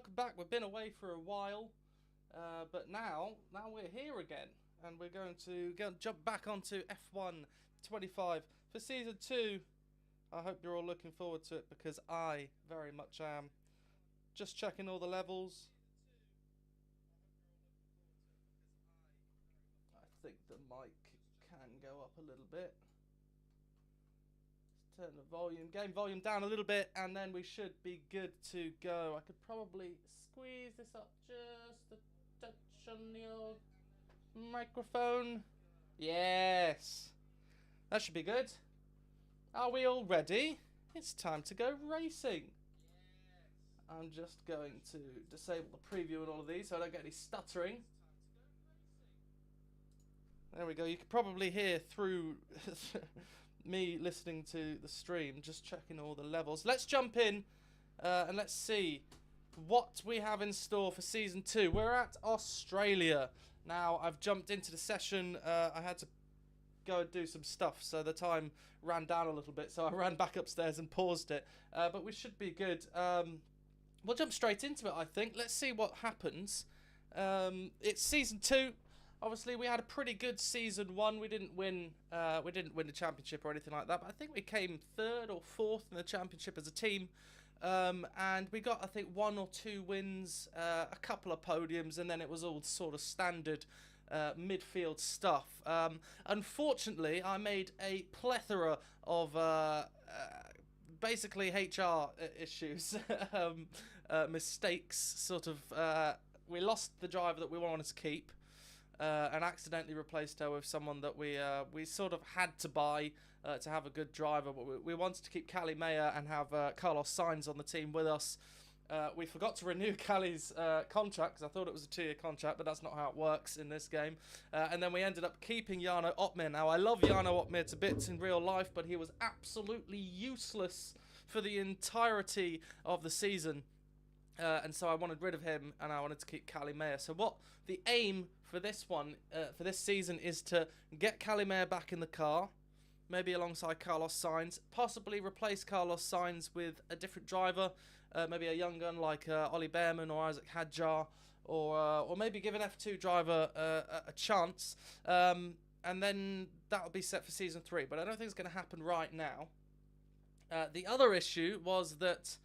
welcome back. We've been away for a while, but now we're here again, and we're going to jump back onto F1 25 for Season 2. I hope you're all looking forward to it, because I very much am. Just checking all the levels. I think the mic can go up a little bit. Turn the game volume down a little bit, and then we should be good to go. I could probably squeeze this up just a touch on the old microphone. Yes, that should be good. Are we all ready? It's time to go racing. I'm just going to disable the preview and all of these so I don't get any stuttering. There we go. You could probably hear through me listening to the stream, just checking all the levels. Let's jump in and let's see what we have in store for Season 2. We're at Australia. Now, I've jumped into the session. I had to go and do some stuff, so the time ran down a little bit, so I ran back upstairs and paused it. But we should be good. We'll jump straight into it, I think. Let's see what happens. It's Season 2. Obviously, we had a pretty good Season 1. We didn't win the championship or anything like that, but I think we came 3rd or 4th in the championship as a team. And we got, I think, 1 or 2 wins, a couple of podiums, and then it was all sort of standard midfield stuff. Unfortunately, I made a plethora of basically HR issues, mistakes, sort of. We lost the driver that we wanted to keep. And accidentally replaced her with someone that we sort of had to buy to have a good driver. But we wanted to keep Callie Mayer and have Carlos Sainz on the team with us. We forgot to renew Callie's contract, because I thought it was a 2-year contract, but that's not how it works in this game. And then we ended up keeping Jarno Opmeer. Now, I love Jarno Opmeer to bits in real life, but he was absolutely useless for the entirety of the season. And so I wanted rid of him, and I wanted to keep Callie Mayer. So what the aim for this one, for this season, is to get Callie Mayer back in the car, maybe alongside Carlos Sainz, possibly replace Carlos Sainz with a different driver, maybe a young gun like Ollie Behrman or Isaac Hadjar, or maybe give an F2 driver a chance, and then that will be set for Season 3. But I don't think it's going to happen right now. The other issue was that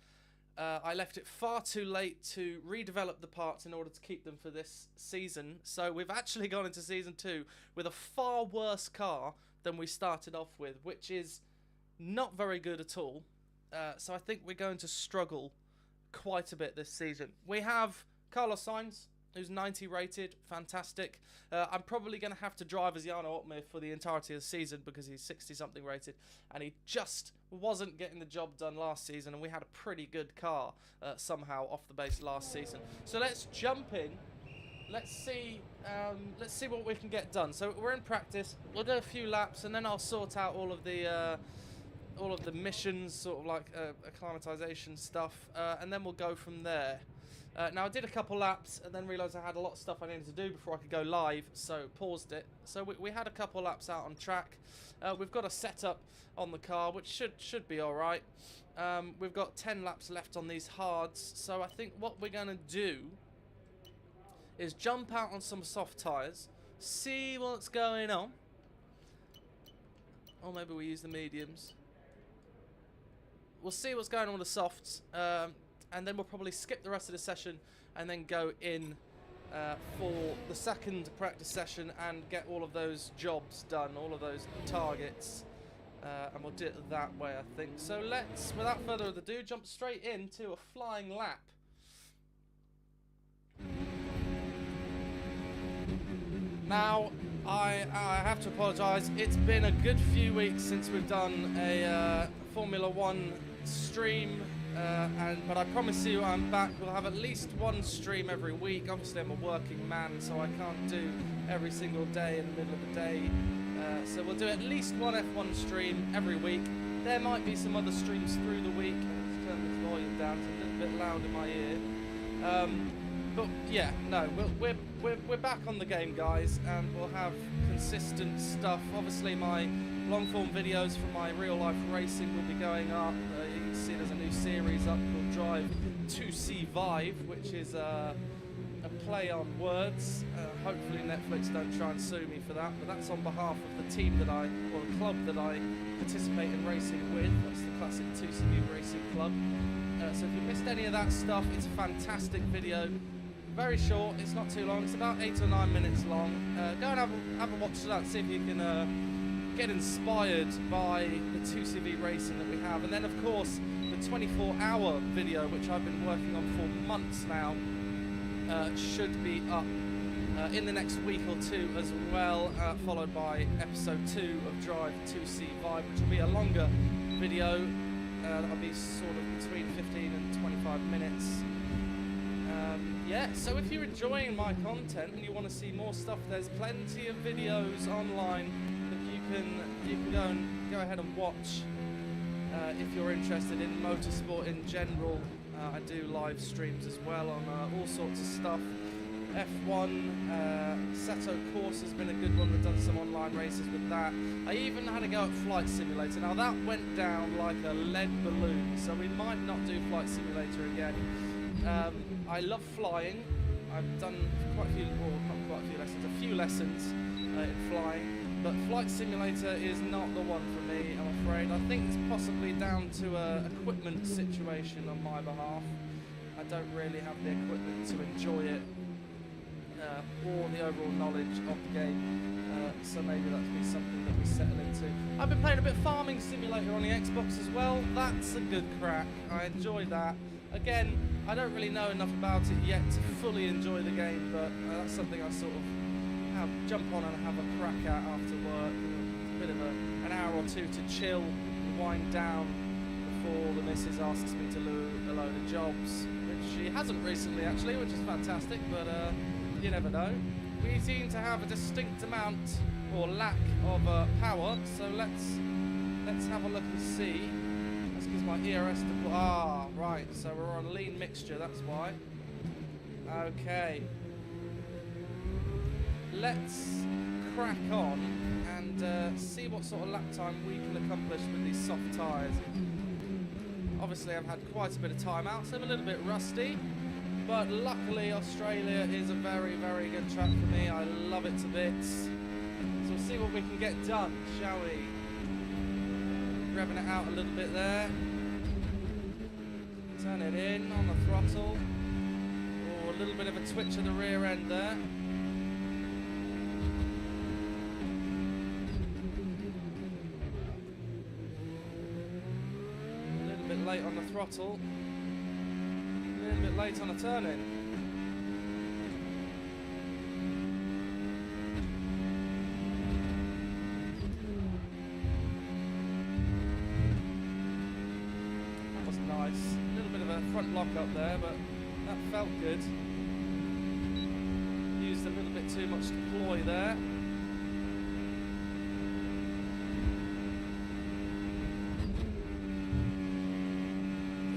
I left it far too late to redevelop the parts in order to keep them for this season. So we've actually gone into Season 2 with a far worse car than we started off with, which is not very good at all. So I think we're going to struggle quite a bit this season. We have Carlos Sainz, who's 90 rated, fantastic. I'm probably going to have to drive as Jarno Opmeer for the entirety of the season, because he's 60-something rated, and he just wasn't getting the job done last season, and we had a pretty good car somehow off the base last season. So let's jump in. Let's see what we can get done. So we're in practice. We'll do a few laps, and then I'll sort out all of the missions, sort of like acclimatization stuff, and then we'll go from there. Now, I did a couple laps and then realised I had a lot of stuff I needed to do before I could go live, so paused it. So we had a couple laps out on track. We've got a setup on the car, which should be alright. We've got 10 laps left on these hards, so I think what we're going to do is jump out on some soft tyres, see what's going on. Or maybe we use the mediums. We'll see what's going on with the softs. And then we'll probably skip the rest of the session and then go in for the second practice session and get all of those jobs done, all of those targets. And we'll do it that way, I think. So let's, without further ado, jump straight into a flying lap. Now, I have to apologise. It's been a good few weeks since we've done a Formula 1 stream. But I promise you I'm back. We'll have at least one stream every week. Obviously I'm a working man, so I can't do every single day in the middle of the day. So we'll do at least one F1 stream every week. There might be some other streams through the week. Let's turn this volume down, it's a little bit loud in my ear. But yeah, no, we're back on the game, guys, and we'll have consistent stuff. Obviously my long form videos from my real life racing will be going up. You can to see there's a new series up called Drive 2C Vive, which is a play on words. Hopefully Netflix don't try and sue me for that, but that's on behalf of the team that or the club that I participate in racing with. That's the classic 2CV Racing Club. So if you missed any of that stuff, it's a fantastic video. Very short, it's not too long, it's about 8 or 9 minutes long. Go and have a watch of that, see if you can get inspired by the 2CV racing that we have. And then of course, the 24-hour video, which I've been working on for months now, should be up in the next week or two as well, followed by episode 2 of Drive 2C Vive, which will be a longer video. That'll be sort of between 15 and 25 minutes. Yeah, so if you're enjoying my content and you want to see more stuff, there's plenty of videos online that you can go ahead and watch if you're interested in motorsport in general. I do live streams as well on all sorts of stuff. F1, Seto Course has been a good one. We've done some online races with that. I even had a go at Flight Simulator. Now that went down like a lead balloon, so we might not do Flight Simulator again. I love flying. I've done quite a few, well, not quite a few lessons, a few lessons in flying, but Flight Simulator is not the one for me, I'm afraid. I think it's possibly down to a equipment situation on my behalf. I don't really have the equipment to enjoy it, or the overall knowledge of the game, so maybe that'll be something that we settle into. I've been playing a bit of Farming Simulator on the Xbox as well. That's a good crack. I enjoy that. Again, I don't really know enough about it yet to fully enjoy the game, but that's something I sort of jump on and have a crack at after work. A bit of an hour or two to chill and wind down before the missus asks me to do a load of jobs, which she hasn't recently actually, which is fantastic, but you never know. We seem to have a distinct amount or lack of power, so let's have a look and see. Let's give my ERS to put. Ah, right. So we're on lean mixture. That's why. Okay. Let's crack on and see what sort of lap time we can accomplish with these soft tyres. Obviously, I've had quite a bit of time out, so I'm a little bit rusty. But luckily, Australia is a very, very good track for me. I love it to bits. So we'll see what we can get done, shall we? Revving it out a little bit there. Turn it in on the throttle. Oh, a little bit of a twitch of the rear end there. A little bit late on the throttle. A little bit late on the turn-in. Front lock up there, but that felt good. Used a little bit too much deploy there.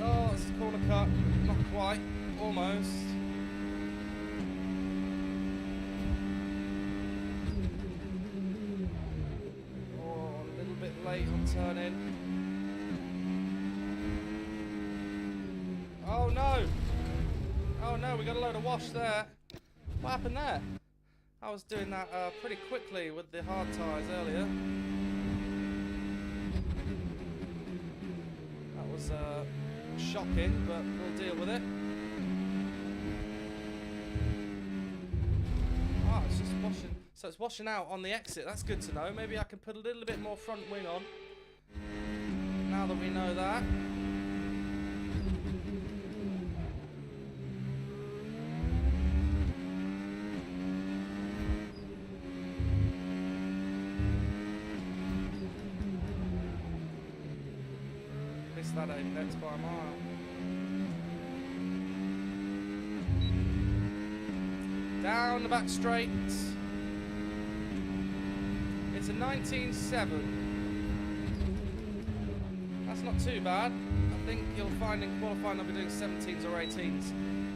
Oh, it's a corner cut. Not quite. Almost. Oh, a little bit late on turn-in. Oh no! Oh no, we got a load of wash there. What happened there? I was doing that pretty quickly with the hard tyres earlier. That was shocking, but we'll deal with it. Ah, it's just washing. So it's washing out on the exit. That's good to know. Maybe I can put a little bit more front wing on. Now that we know that. That apex by a mile. Down the back straight. It's a 19.7. That's not too bad. I think you'll find in qualifying I'll be doing 17s or 18s.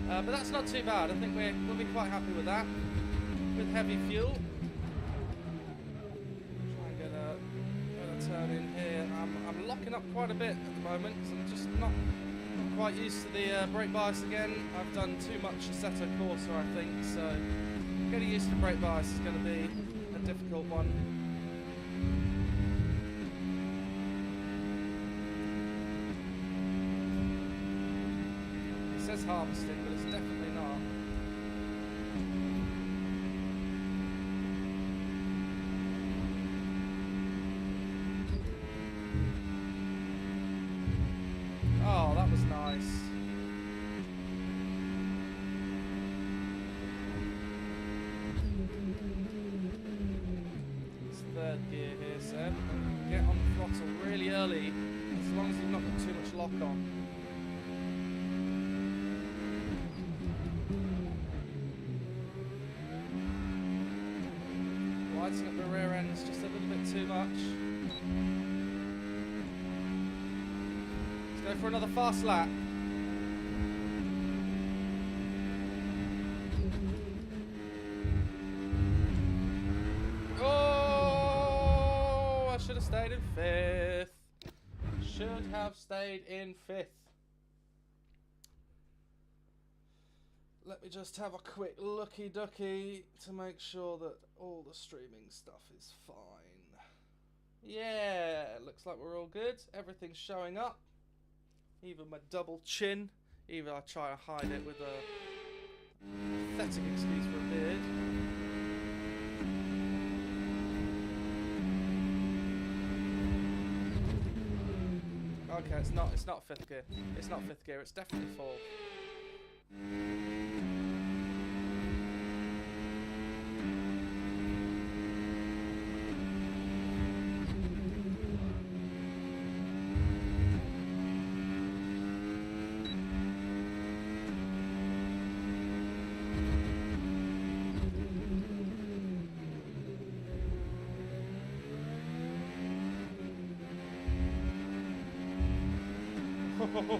But that's not too bad. I think we'll be quite happy with that. With heavy fuel. Try and get a turn in here. I'm locking picking up quite a bit at the moment, because I'm just not quite used to the brake bias again. I've done too much Assetto Corsa, I think, so getting used to brake bias is going to be a difficult one. It says harvesting, but it's definitely not. Oh, that was nice. It's third gear here, Seb. Get on the throttle really early, as long as you've not got too much lock on. Lighting up the rear end is just a little bit too much. Go for another fast lap. Oh, I should have stayed in fifth. Should have stayed in fifth. Let me just have a quick looky ducky to make sure that all the streaming stuff is fine. Yeah, looks like we're all good. Everything's showing up. Even my double chin. Even I try to hide it with a pathetic excuse for a beard. Okay, it's not fifth gear. It's not fifth gear. It's definitely fourth.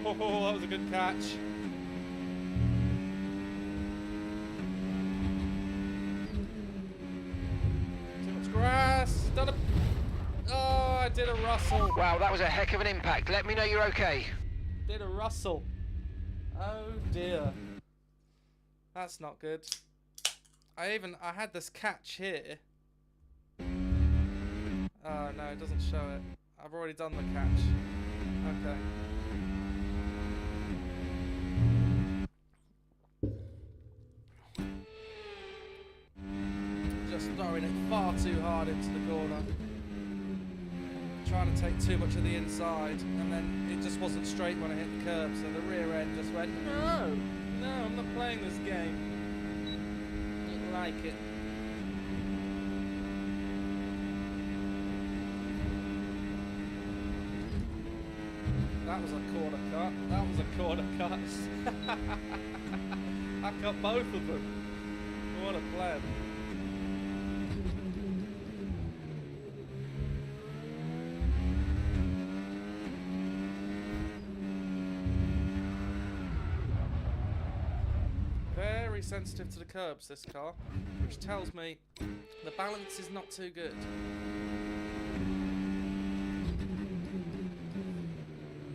Oh, that was a good catch. Too much grass. Done a... Oh, I did a rustle. Wow, that was a heck of an impact. Let me know you're okay. Did a rustle. Oh dear. That's not good. I had this catch here. Oh no, it doesn't show it. I've already done the catch. Okay. Just throwing it far too hard into the corner. Trying to take too much of the inside, and then it just wasn't straight when I hit the curb, so the rear end just went, no, I'm not playing this game. Don't like it. That was a corner cut. That was a corner cut. I cut both of them. What a plan. Very sensitive to the curbs, this car, which tells me the balance is not too good.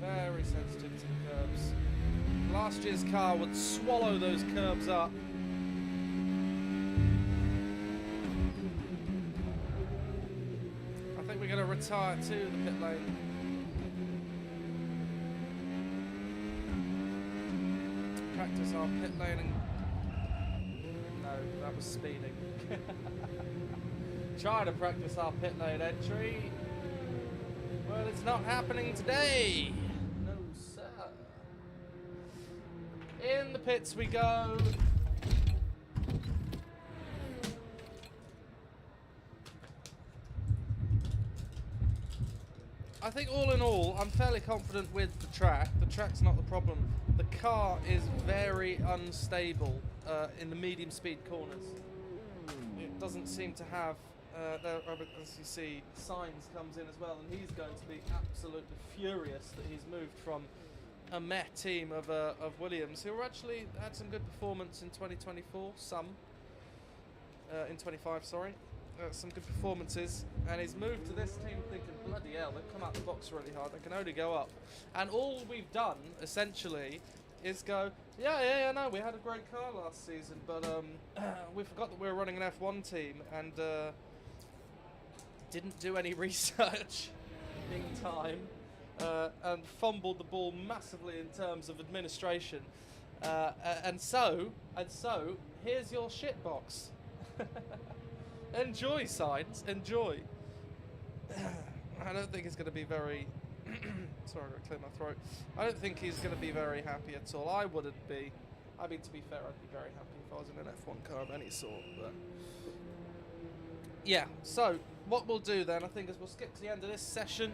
Very sensitive to the curbs. Last year's car would swallow those curbs up. I think we're going to retire to the pit lane. Practice our pit laning. No, that was speeding. Try to practice our pit lane entry. Well, it's not happening today. No, sir. In the pits we go. I think all in all, I'm fairly confident with the track. The track's not the problem. The car is very unstable in the medium speed corners. It doesn't seem to have, as you see, Sainz comes in as well, and he's going to be absolutely furious that he's moved from a meh team of Williams, who actually had some good performance in 2024, in 25, sorry. some good performances, and he's moved to this team thinking, bloody hell, they've come out the box really hard, they can only go up. And all we've done, essentially, is go, yeah, no, we had a great car last season, but we forgot that we were running an F1 team, and didn't do any research in time, and fumbled the ball massively in terms of administration. And so, here's your shit box. Enjoy, Signs, enjoy. I don't think it's going to be very... Sorry, I'm going to clear my throat. I don't think he's going to be very happy at all. I wouldn't be. I mean, to be fair, I'd be very happy if I was in an F1 car of any sort. But yeah, so what we'll do then, I think, is we'll skip to the end of this session.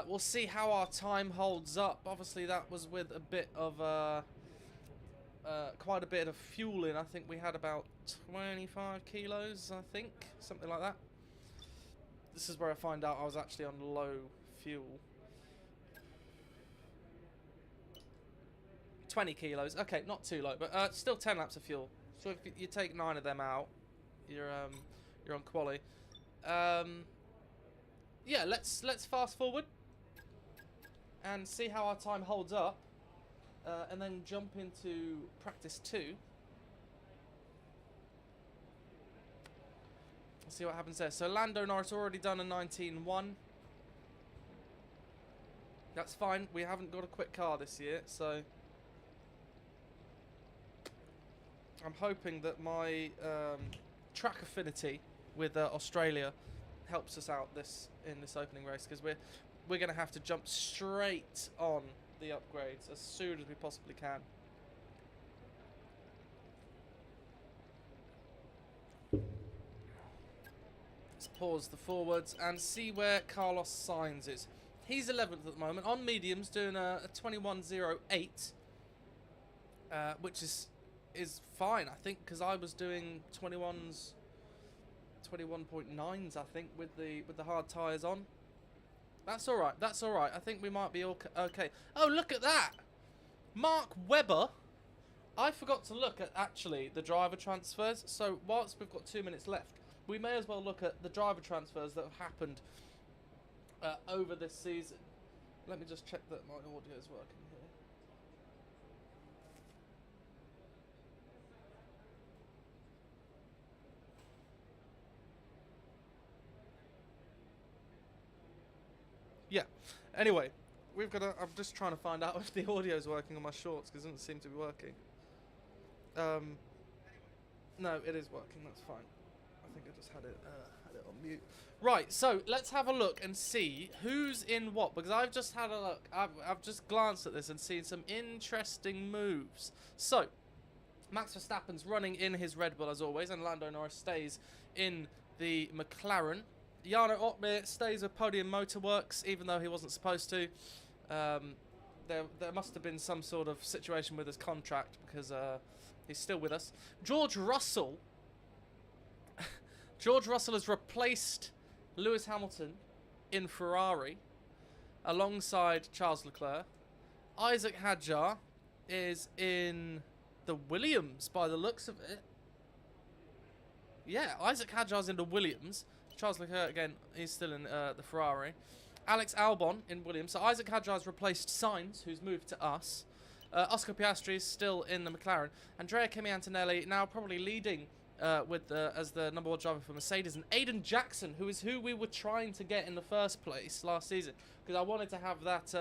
We'll see how our time holds up. Obviously, that was with a bit of... quite a bit of fuel in. I think we had about 25 kilos, I think, something like that. This is where I find out I was actually on low fuel. 20 kilos, okay, not too low, but still 10 laps of fuel. So if you take 9 of them out, you're on quali. Yeah, let's fast forward and see how our time holds up. And then jump into practice 2. Let's see what happens there. So Lando Norris already done a 19.1. That's fine. We haven't got a quick car this year, so I'm hoping that my track affinity with Australia helps us out in this opening race, because we're going to have to jump straight on the upgrades as soon as we possibly can. Let's pause the forwards and see where Carlos Sainz is. He's 11th at the moment on mediums, doing a 21.08, which is fine, I think, because I was doing 21.9s, I think, with the hard tyres on. That's all right. That's all right. I think we might be okay. Oh, look at that. Mark Webber. I forgot to look at, actually, the driver transfers. So, whilst we've got 2 minutes left, we may as well look at the driver transfers that have happened over this season. Let me just check that my audio is working here. Yeah. Anyway, we've got. I'm just trying to find out if the audio is working on my shorts, because it doesn't seem to be working. No, it is working. That's fine. I think I just had it on mute. Right. So let's have a look and see who's in what, because I've just had a look. I've just glanced at this and seen some interesting moves. So Max Verstappen's running in his Red Bull as always, and Lando Norris stays in the McLaren. Jarno Opmeer stays with Podium Motorworks, even though he wasn't supposed to. There must have been some sort of situation with his contract, because he's still with us. George Russell has replaced Lewis Hamilton in Ferrari alongside Charles Leclerc. Isaac Hadjar is in the Williams by the looks of it. Yeah, Isaac Hadjar's in the Williams. Charles Leclerc, again, he's still in the Ferrari. Alex Albon in Williams. So Isaac Hadjar's replaced Sainz, who's moved to us. Oscar Piastri is still in the McLaren. Andrea Kimi Antonelli now probably leading as the number 1 driver for Mercedes. And Aiden Jackson, who we were trying to get in the first place last season, because I wanted to have that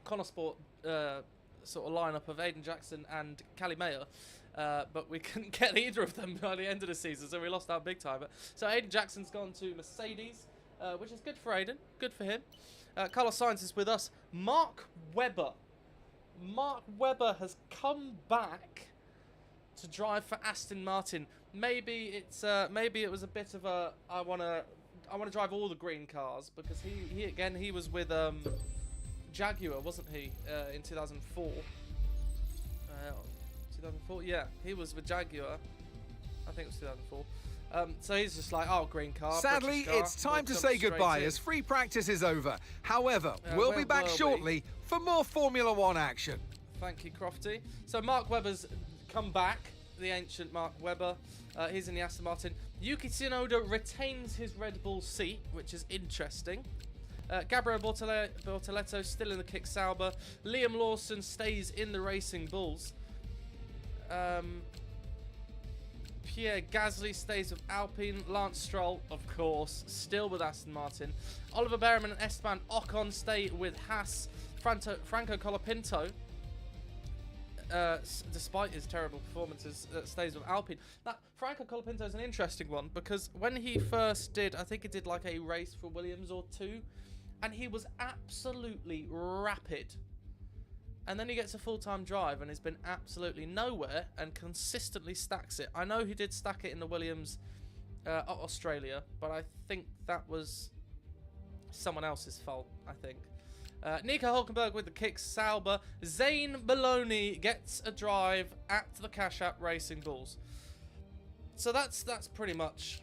Connor Sport sort of lineup of Aiden Jackson and Callie Mayer. But we couldn't get either of them by the end of the season, so we lost out big time. So Aiden Jackson's gone to Mercedes, which is good for Aiden, good for him. Carlos Sainz is with us. Mark Webber has come back to drive for Aston Martin. Maybe it was a bit of a I want to drive all the green cars, because he was with Jaguar, wasn't he, in 2004? 2004? Yeah, he was with Jaguar. I think it was 2004. So he's just like, oh, green car. Sadly, car, it's time to say goodbye as free practice is over. However, we'll be back shortly for more Formula One action. Thank you, Crofty. So Mark Webber's come back the ancient Mark Webber. He's in the Aston Martin. Yuki Tsunoda retains his Red Bull seat, which is interesting. Gabriel Bortoletto still in the Kick Sauber. Liam Lawson stays in the Racing Bulls. Pierre Gasly stays with Alpine. Lance Stroll, of course, still with Aston Martin. Oliver Behrman and Esteban Ocon stay with Haas. Franco Colapinto, despite his terrible performances, stays with Alpine. Now, Franco Colapinto is an interesting one because when he first did, I think he did like a race for Williams or two, and he was absolutely rapid. And then he gets a full-time drive and has been absolutely nowhere and consistently stacks it. I know he did stack it in the Williams at Australia, but I think that was someone else's fault, I think. Nico Hulkenberg with the Kick Sauber. Zane Maloney gets a drive at the Cash App Racing Bulls. So that's pretty much...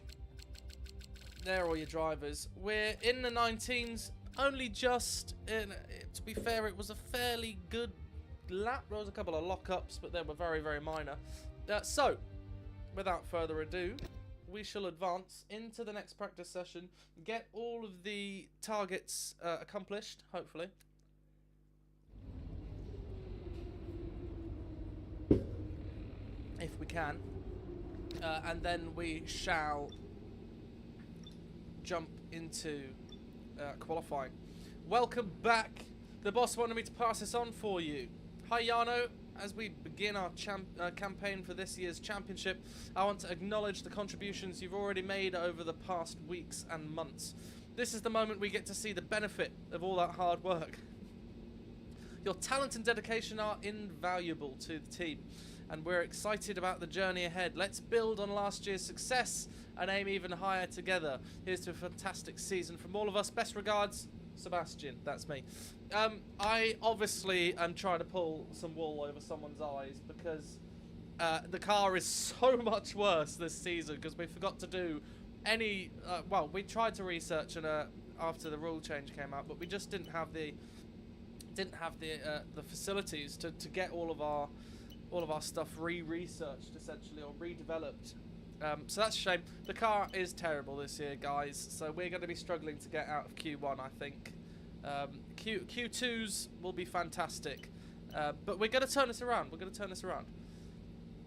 They're all your drivers. We're in the 19s. Only just, to be fair, it was a fairly good lap. There was a couple of lockups, but they were very, very minor. So, without further ado, we shall advance into the next practice session, get all of the targets accomplished, hopefully. If we can. And then we shall jump into... qualifying. Welcome back. The boss wanted me to pass this on for you. Hi Jarno. As we begin our campaign for this year's championship, I want to acknowledge the contributions you've already made over the past weeks and months. This is the moment we get to see the benefit of all that hard work. Your talent and dedication are invaluable to the team, and we're excited about the journey ahead. Let's build on last year's success and aim even higher together. Here's to a fantastic season from all of us. Best regards, Sebastian. That's me. I obviously am trying to pull some wool over someone's eyes because the car is so much worse this season because we forgot to do any... well, we tried to research and after the rule change came out, but we just didn't have the facilities to get all of our stuff re-researched essentially or redeveloped. So that's a shame. The car is terrible this year, guys. So we're going to be struggling to get out of Q1, I think. Q2s will be fantastic. But we're going to turn this around.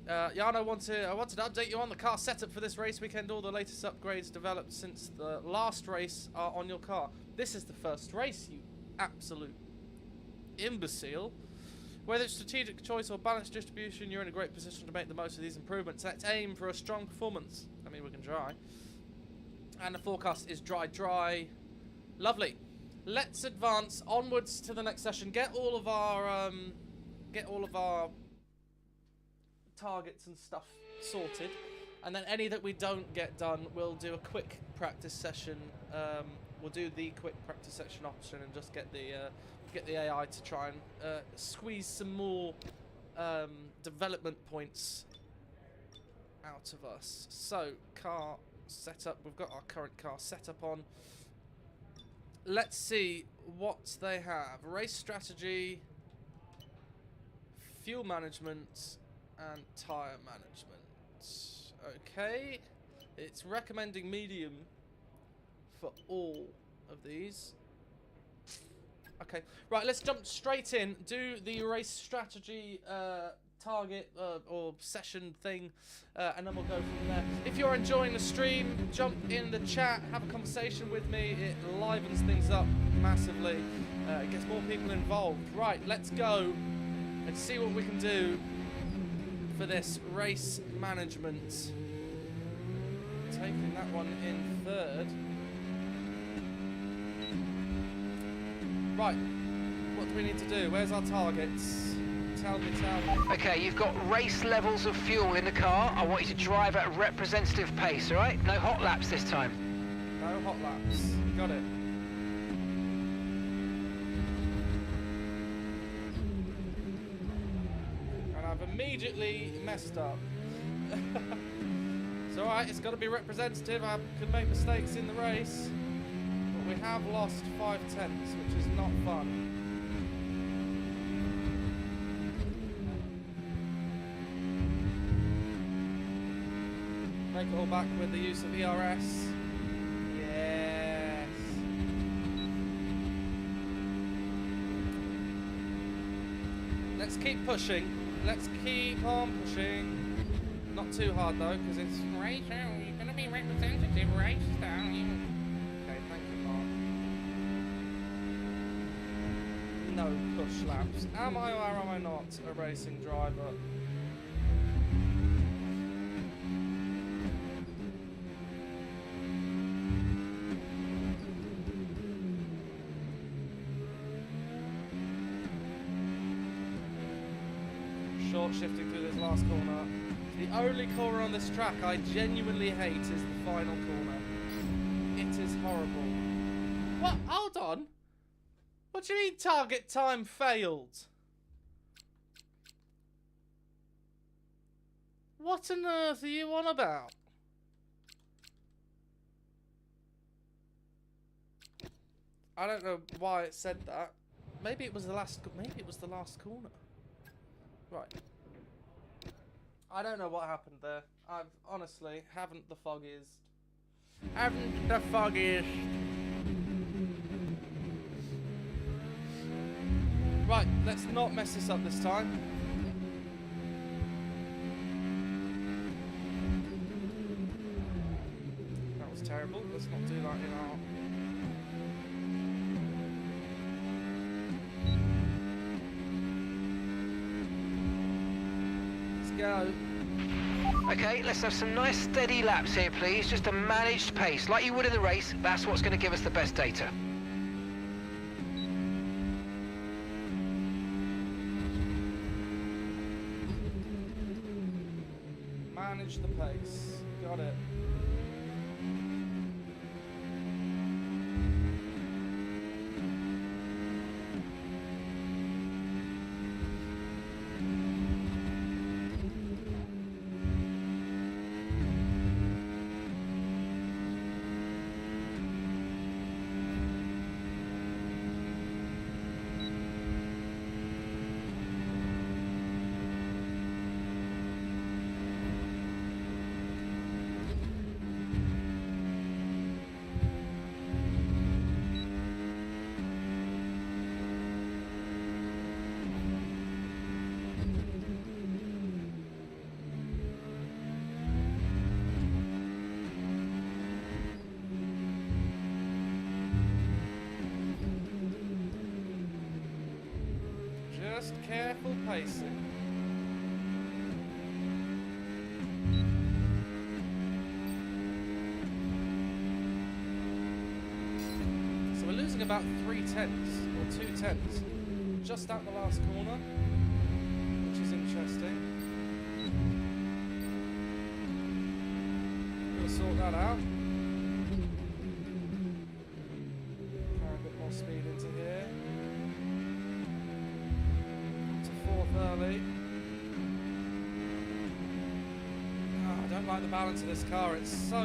Jan, I wanted to update you on the car setup for this race weekend. All the latest upgrades developed since the last race are on your car. This is the first race, you absolute imbecile. Whether it's strategic choice or balanced distribution, you're in a great position to make the most of these improvements. Let's aim for a strong performance. I mean, we can try. And the forecast is dry, dry. Lovely. Let's advance onwards to the next session. Get all of our targets and stuff sorted, and then any that we don't get done, we'll do a quick practice session. We'll do the quick practice session option and just get the AI to try and squeeze some more development points out of us. So, car setup. We've got our current car setup on. Let's see what they have. Race strategy, fuel management, and tyre management. Okay. It's recommending medium for all of these. Okay, right, let's jump straight in, do the race strategy target or session thing, and then we'll go from there. If you're enjoying the stream, jump in the chat, have a conversation with me. It livens things up massively. It gets more people involved. Right, let's go and see what we can do for this race management. Taking that one in third. Right, what do we need to do? Where's our targets? Tell me. Okay, you've got race levels of fuel in the car. I want you to drive at representative pace, all right? No hot laps this time. No hot laps. Got it. And I've immediately messed up. It's alright, it's got to be representative. I could make mistakes in the race. We have lost 5/10, which is not fun. Take it all back with the use of ERS. Yes. Let's keep pushing. Let's keep on pushing. Not too hard though, because it's racer. You're gonna be representative race, aren't you? Okay, thank you, Mark. No push laps. Am I or am I not a racing driver? Short shifting through this last corner. The only corner on this track I genuinely hate is the final corner. It is horrible. What? Hold on. What do you mean target time failed? What on earth are you on about? I don't know why it said that. Maybe it was the last. Maybe it was the last corner. Right. I don't know what happened there. I've honestly haven't the foggiest. Haven't the foggiest. Right, let's not mess this up this time. That was terrible. Let's not do that in our... Go. Okay, let's have some nice steady laps here, please. Just a managed pace, like you would in the race. That's what's going to give us the best data. Manage the pace. Got it. Just careful pacing. So we're losing about 3/10 or 2/10 just at the last corner, which is interesting. We'll sort that out. Carry a bit more speed into here. Early. Oh, I don't like the balance of this car. It's so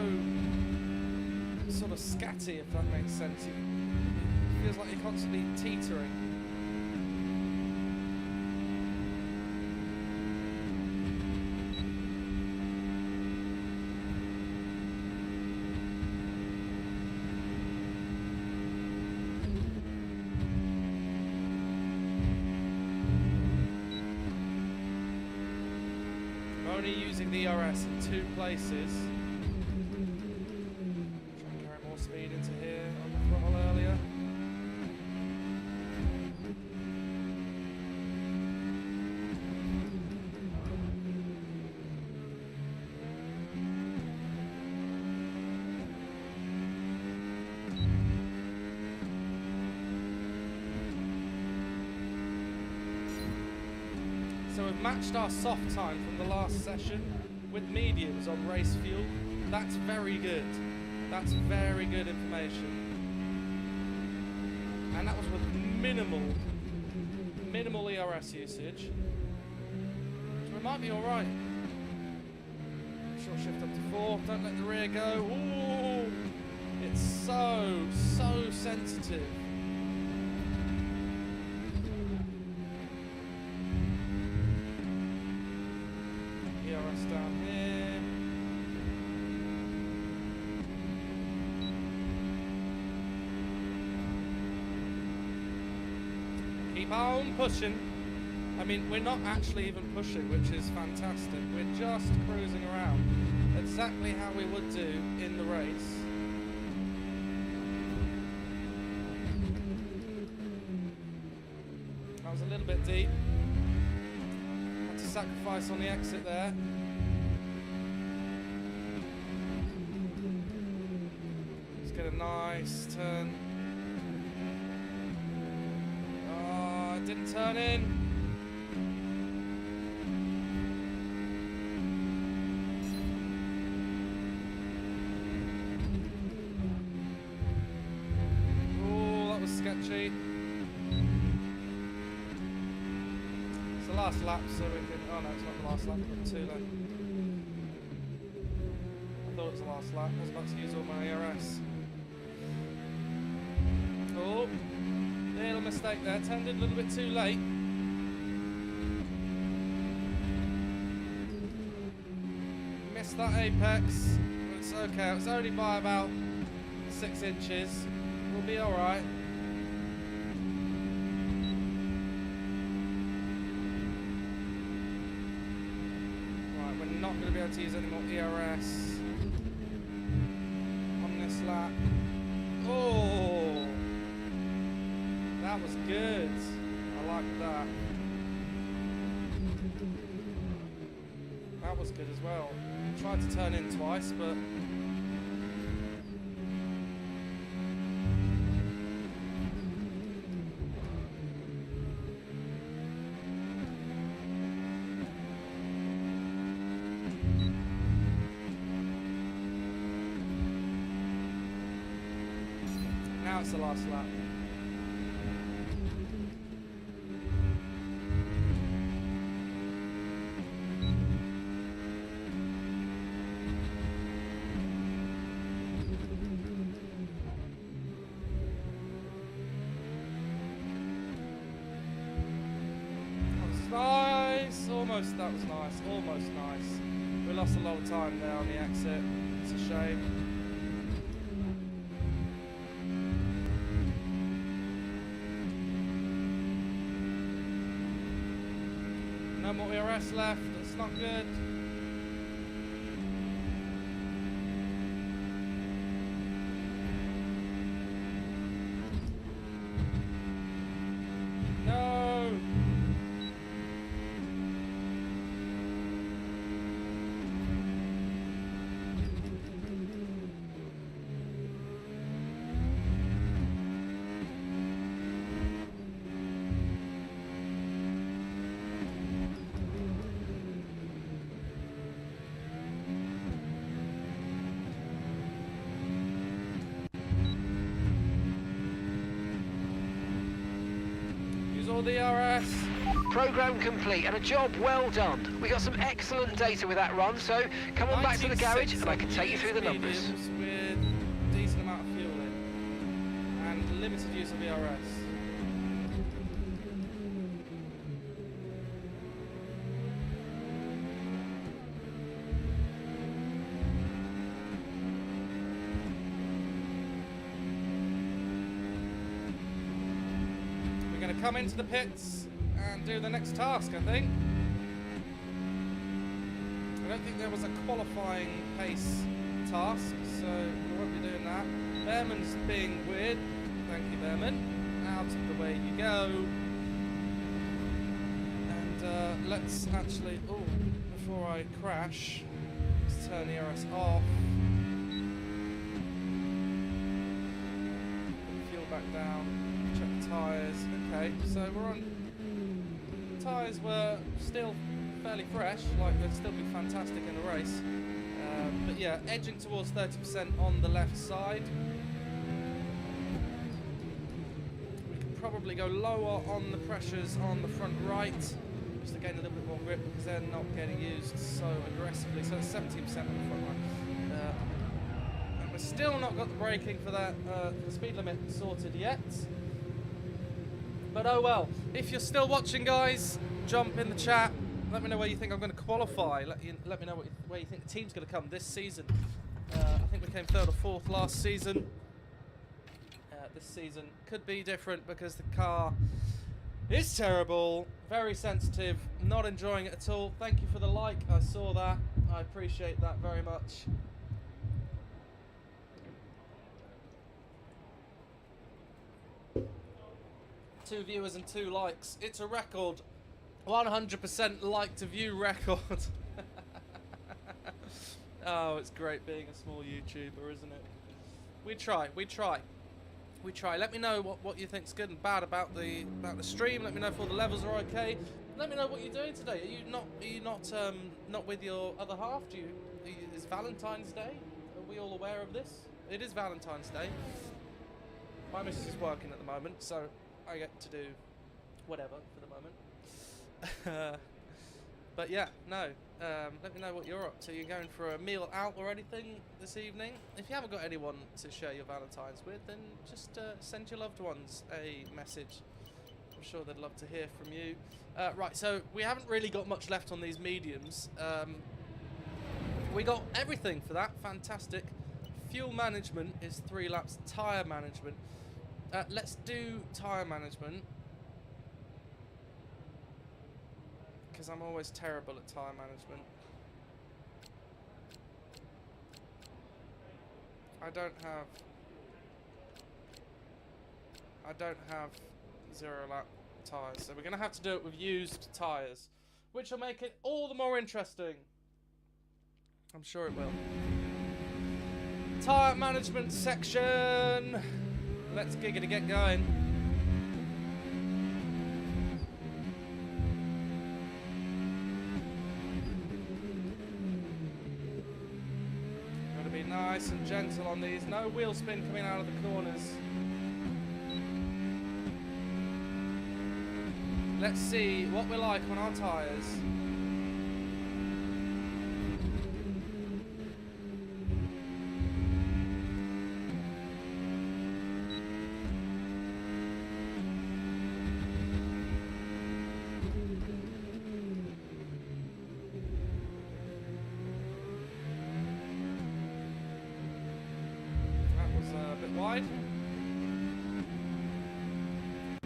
sort of scatty, if that makes sense. It feels like you're constantly teetering. Only using the RS in 2 places. Try and carry more speed into here on the throttle earlier. So we've matched our soft time from the last session with mediums on race fuel. That's very good. That's very good information. And that was with minimal ERS usage. So we might be alright. Short shift up to 4. Don't let the rear go. Ooh, it's so sensitive. ERS down here. keep on pushing. I mean, we're not actually even pushing, which is fantastic. We're just cruising around, exactly how we would do in the race. That was a little bit deep. Had to sacrifice on the exit there. Let's get a nice turn. Oh, it didn't turn in. Sketchy. It's the last lap, so we can. Oh no, it's not the last lap. We've got 2 left. I thought it was the last lap. I was about to use all my ERS. Oh, little mistake there. Turned in a little bit too late. Missed that apex. It's okay. It was only by about 6 inches. We'll be all right. Not going to be able to use any more ERS on this lap. Oh, that was good. I like that. That was good as well. Tried to turn in twice, but now it's the last lap. That was nice. Almost, that was nice. Almost nice. We lost a lot of time there on the exit. It's a shame. No more ERS left, that's not good. No! All the RS. Program complete and a job well done. We got some excellent data with that run, so come on back to the garage and I can take you through the numbers. With a decent amount of fuel in and limited use of ERS. Going to come into the pits and do the next task, I think. I don't think there was a qualifying pace task, so we won't be doing that. Behrman's being weird. Thank you, Behrman. Out of the way you go. And let's actually... Oh, before I crash, let's turn the ERS off. Put the fuel back down. Check the tyres. Okay, so we're on. The tyres were still fairly fresh, like they'd still be fantastic in the race. But yeah, edging towards 30% on the left side. We could probably go lower on the pressures on the front right, just to gain a little bit more grip because they're not getting used so aggressively. So 17% on the front right. And we've still not got the braking for that the speed limit sorted yet. But oh well. If you're still watching, guys, jump in the chat. Let me know where you think I'm going to qualify. Let me know where you think the team's going to come this season. I think we came 3rd or 4th last season. This season could be different because the car It's terrible. Very sensitive. Not enjoying it at all. Thank you for the like. I saw that. I appreciate that very much. Two viewers and 2 likes. It's a record. 100% like to view record. Oh, it's great being a small YouTuber, isn't it? We try. Let me know what you think's good and bad about the stream. Let me know if all the levels are okay. Let me know what you're doing today. Are you not with your other half? Is Valentine's Day? Are we all aware of this? It is Valentine's Day. My missus is working at the moment, so I get to do whatever for the moment. But yeah, no. Let me know what you're up to. You're going for a meal out or anything this evening? If you haven't got anyone to share your Valentine's with, then just send your loved ones a message. I'm sure they'd love to hear from you. Right, so we haven't really got much left on these mediums. We got everything for that. Fantastic. Fuel management is 3 laps. Tyre management. Let's do tyre management. Because I'm always terrible at tyre management. I don't have 0 lap tyres, so we're going to have to do it with used tyres, which will make it all the more interesting. I'm sure it will. Tyre management section. Let's giggity get going. Nice and gentle on these. No wheel spin coming out of the corners. Let's see what we're like on our tyres.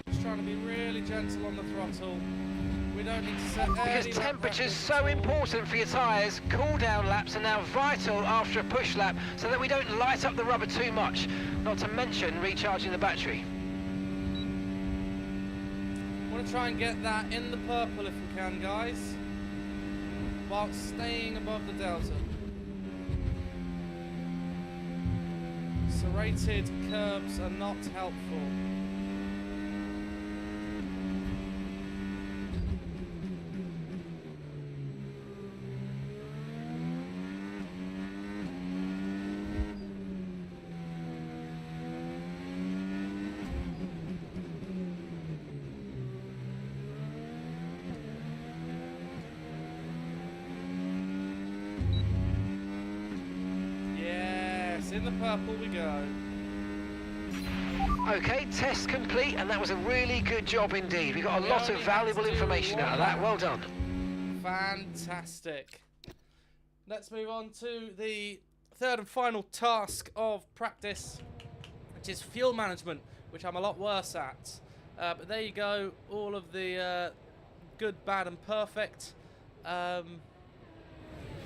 Just trying to be really gentle on the throttle. We don't need to set any because temperature's so important for your tyres. Cool down laps are now vital after a push lap so that we don't light up the rubber too much, not to mention recharging the battery. I want to try and get that in the purple if we can, guys, while staying above the delta. Serrated curves are not helpful. In the purple we go. Okay, test complete, and that was a really good job indeed. We got a lot of valuable information out of that. Well done. Fantastic. Let's move on to the third and final task of practice, which is fuel management, which I'm a lot worse at. But there you go, all of the good, bad and perfect.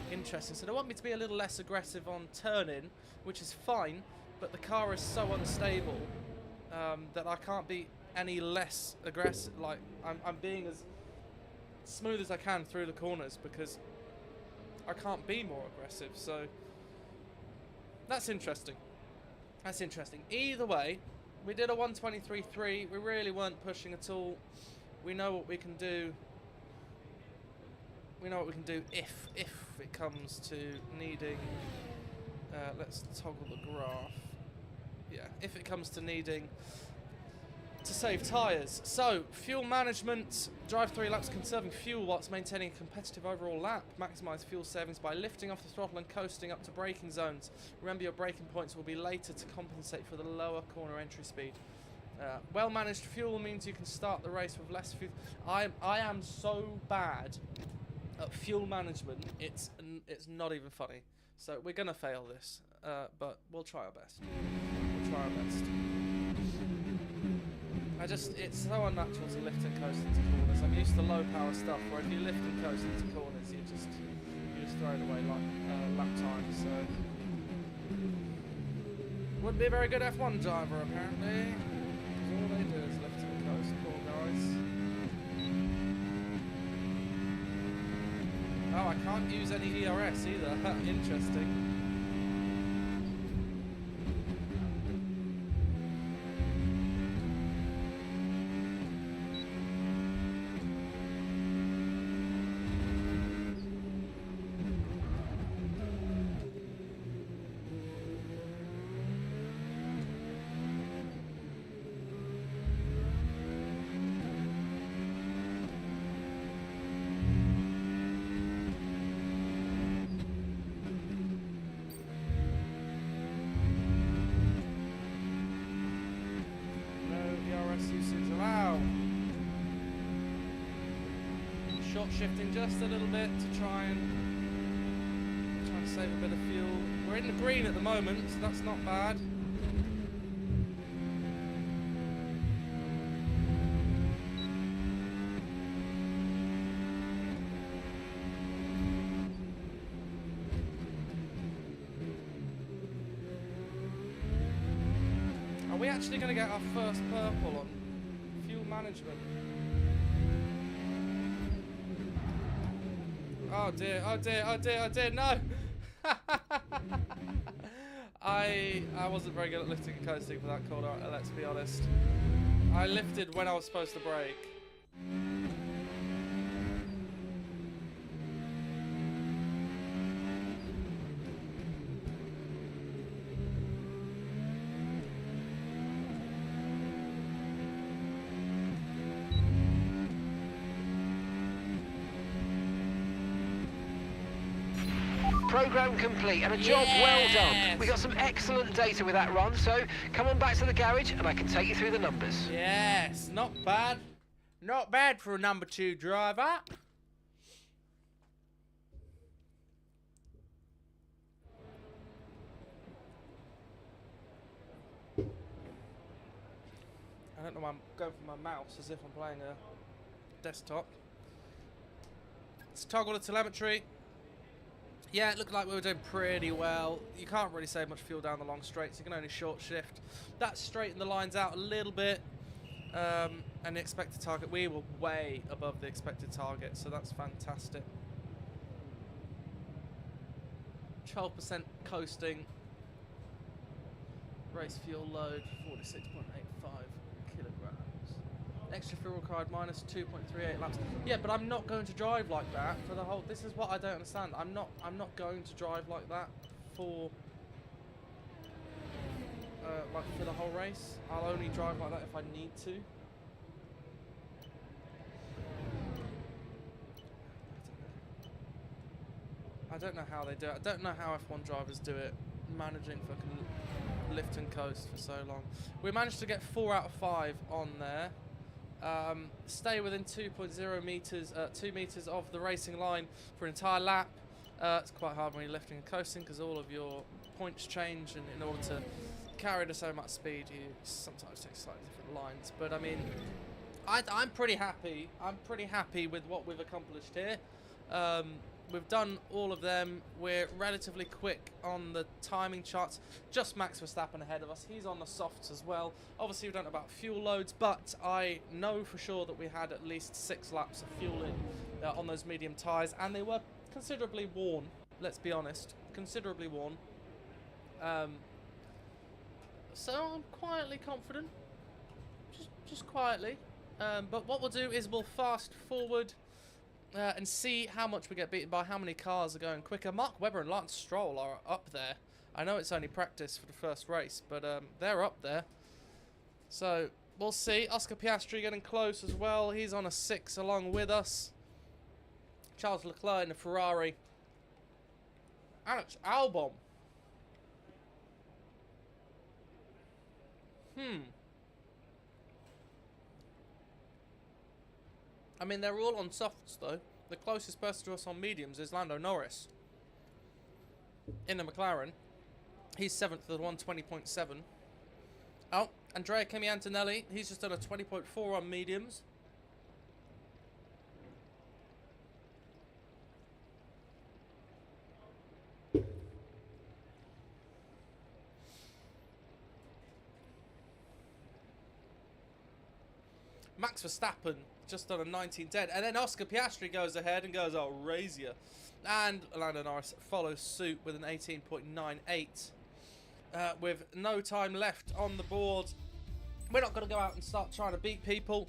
Interesting. So they want me to be a little less aggressive on turning, which is fine, but the car is so unstable that I can't be any less aggressive. Like, I'm being as smooth as I can through the corners because I can't be more aggressive. So that's interesting. That's interesting. Either way, we did a 123.3. We really weren't pushing at all. We know what we can do. We know what we can do if it comes to needing. Let's toggle the graph. Yeah, if it comes to needing to save tyres. So, fuel management, drive 3 laps conserving fuel whilst maintaining a competitive overall lap. Maximise fuel savings by lifting off the throttle and coasting up to braking zones. Remember, your braking points will be later to compensate for the lower corner entry speed. Well managed fuel means you can start the race with less fuel. I am so bad at fuel management, it's not even funny. So we're gonna fail this, but we'll try our best. We'll try our best. it's so unnatural to lift and coast into corners. I'm used to low power stuff where if you lift and coast into corners, you just throw it away like lap time. So wouldn't be a very good F1 driver apparently. All they do is lift and coast, poor guys. Oh, I can't use any ERS either. Interesting. Short shifting just a little bit to try and save a bit of fuel. We're in the green at the moment, so that's not bad. Are we actually going to get our first purple on fuel management? Oh dear, oh dear, oh dear, oh dear, no! I wasn't very good at lifting and coasting for that corner, let's be honest. I lifted when I was supposed to brake. Program complete and a job well done. We got some excellent data with that run, so come on back to the garage and I can take you through the numbers. Yes, not bad. Not bad for a number 2 driver. I don't know why I'm going for my mouse as if I'm playing a desktop. Let's toggle the telemetry. Yeah, it looked like we were doing pretty well. You can't really save much fuel down the long straights. You can only short shift. That straightened the lines out a little bit. And the expected target, we were way above the expected target, so that's fantastic. 12% coasting. Race fuel load, 46.85 kilograms. Extra fuel required, minus 2.38 laps. Yeah, but I'm not going to drive like that for the whole... This is what I don't understand. I'm not going to drive like that for... like for the whole race. I'll only drive like that if I need to. I don't know how they do it. I don't know how F1 drivers do it, managing fucking lift and coast for so long. We managed to get 4 out of 5 on there. Stay within 2.0 meters, 2 meters of the racing line for an entire lap. It's quite hard when you're lifting and coasting because all of your points change, and in order to carry to so much speed, you sometimes take slightly different lines. But I mean, I'm pretty happy. I'm pretty happy with what we've accomplished here. We've done all of them. We're relatively quick on the timing charts. Just Max Verstappen ahead of us. He's on the softs as well. Obviously, we don't know about fuel loads, but I know for sure that we had at least 6 laps of fuel in on those medium tyres, and they were considerably worn. Let's be honest, considerably worn. So I'm quietly confident, just quietly. But what we'll do is we'll fast forward. And see how much we get beaten by, how many cars are going quicker. Mark Webber and Lance Stroll are up there. I know it's only practice for the first race, but they're up there. So, we'll see. Oscar Piastri getting close as well. He's on a 6 along with us. Charles Leclerc in a Ferrari. Alex Albon. I mean, they're all on softs, though. The closest person to us on mediums is Lando Norris in the McLaren. He's 7th with 120.7. Oh, Andrea Antonelli, he's just done a 20.4 on mediums. Max Verstappen just done a 19 dead, and then Oscar Piastri goes ahead and goes, "I'll raise you," and Lando Norris follows suit with an 18.98. With no time left on the board, we're not going to go out and start trying to beat people.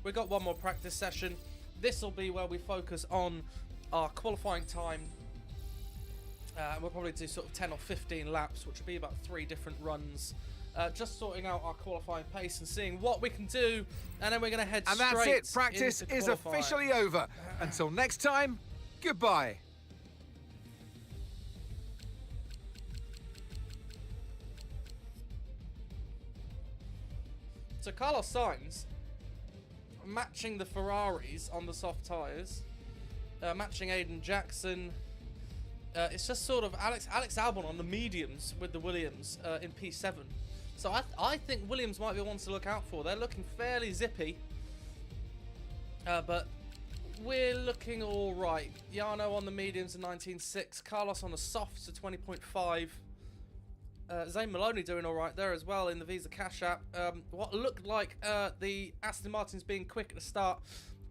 We've got one more practice session. This will be where we focus on our qualifying time. We'll probably do sort of 10 or 15 laps, which will be about 3 different runs. Just sorting out our qualifying pace and seeing what we can do, and then we're going to head straight into And that's it. Practice is officially over. Until next time, goodbye. So Carlos Sainz matching the Ferraris on the soft tyres, matching Aiden Jackson. It's just sort of Alex Albon on the mediums with the Williams in P7. So I think Williams might be one to look out for. They're looking fairly zippy, but we're looking all right. Jarno on the mediums at 19.6, Carlos on the softs at 20.5. Zane Maloney doing all right there as well in the Visa Cash app. What looked like the Aston Martins being quick at the start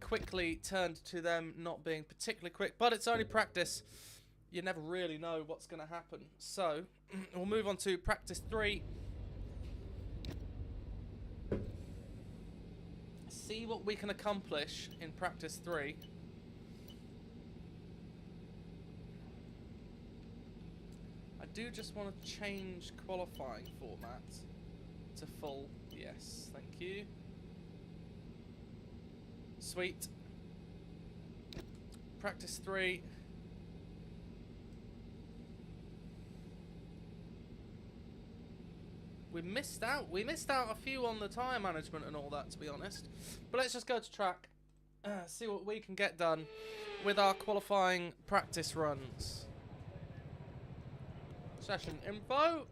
quickly turned to them not being particularly quick, but it's only practice. You never really know what's going to happen. So we'll move on to practice 3. See what we can accomplish in practice 3. I do just want to change qualifying format to full. Yes, thank you. Sweet. Practice 3. We missed out a few on the tyre management and all that, to be honest. But let's just go to track, see what we can get done with our qualifying practice runs. Session info.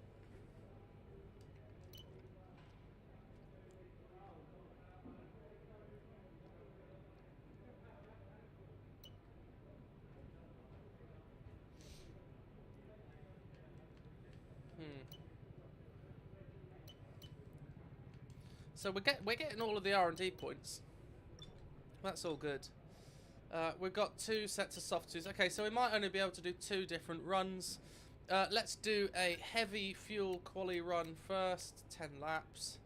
So we're getting all of the R&D points. That's all good. We've got 2 sets of soft twos. Okay, so we might only be able to do 2 different runs. Let's do a heavy fuel quali run first, 10 laps.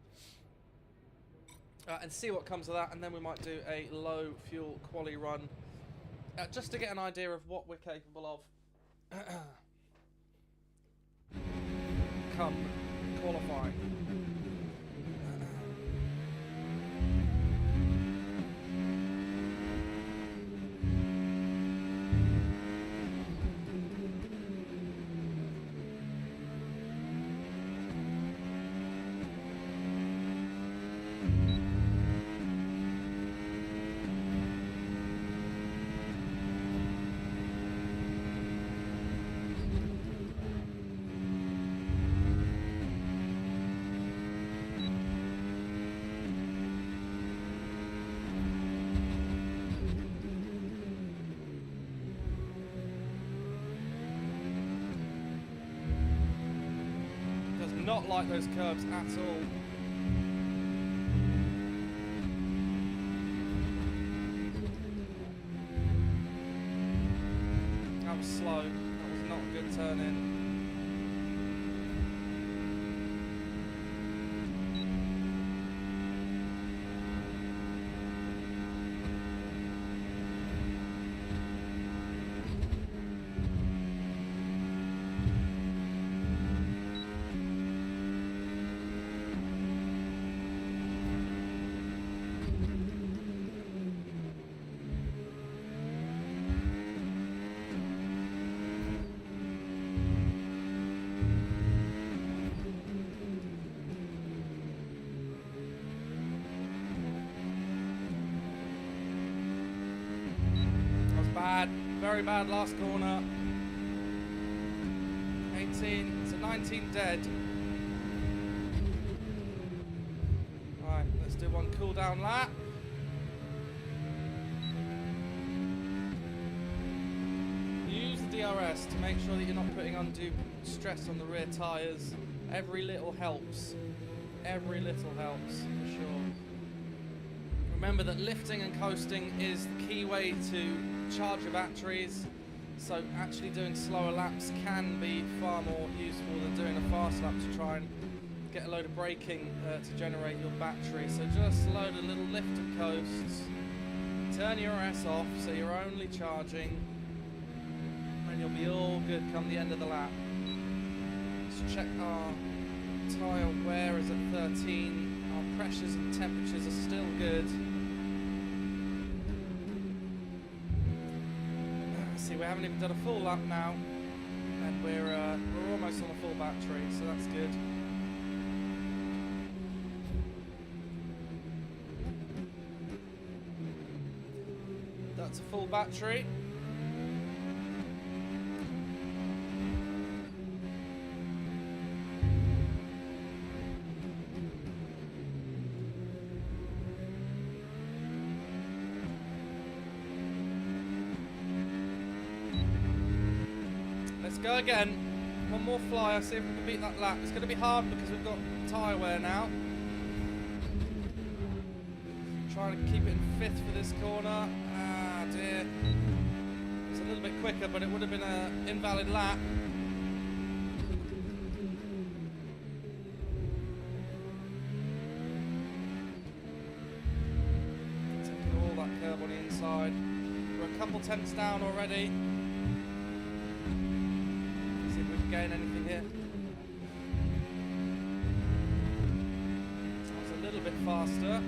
And see what comes of that, and then we might do a low fuel quali run. Just to get an idea of what we're capable of. Come qualifying. Not like those curves at all. That was slow. That was not a good turn in. Bad, very bad last corner. 18 to 19 dead. one cool down lap. Use the DRS to make sure that you're not putting undue stress on the rear tyres. Every little helps. Every little helps, for sure. Remember that lifting and coasting is the key way to charge your batteries. So actually doing slower laps can be far more useful than doing a fast lap to try and get a load of braking to generate your battery. So just load a little lift and coasts. Turn your S off so you're only charging. And you'll be all good come the end of the lap. Let's check our tyre wear is at 13. Our pressures and temperatures are still good. See, we haven't even done a full lap now, and we're almost on a full battery, so that's good. That's a full battery. Let's go again. One more flyer, see if we can beat that lap. It's going to be hard because we've got tyre wear now. Trying to keep it in fifth for this corner. Ah dear. It's a little bit quicker, but it would have been an invalid lap. Taking all that curb on the inside. We're a couple tenths down already. See if we can gain anything here. That was a little bit faster.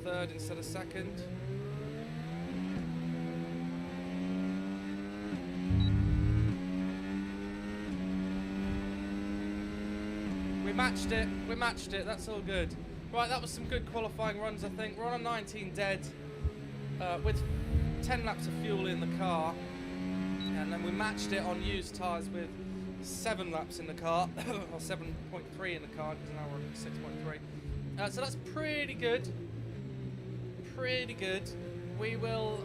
Third instead of second. We matched it, that's all good. Right, that was some good qualifying runs, I think. We're on a 19 dead with 10 laps of fuel in the car, and then we matched it on used tyres with 7 laps in the car, or 7.3 in the car, because now we're at 6.3. So that's pretty good. Pretty good. We will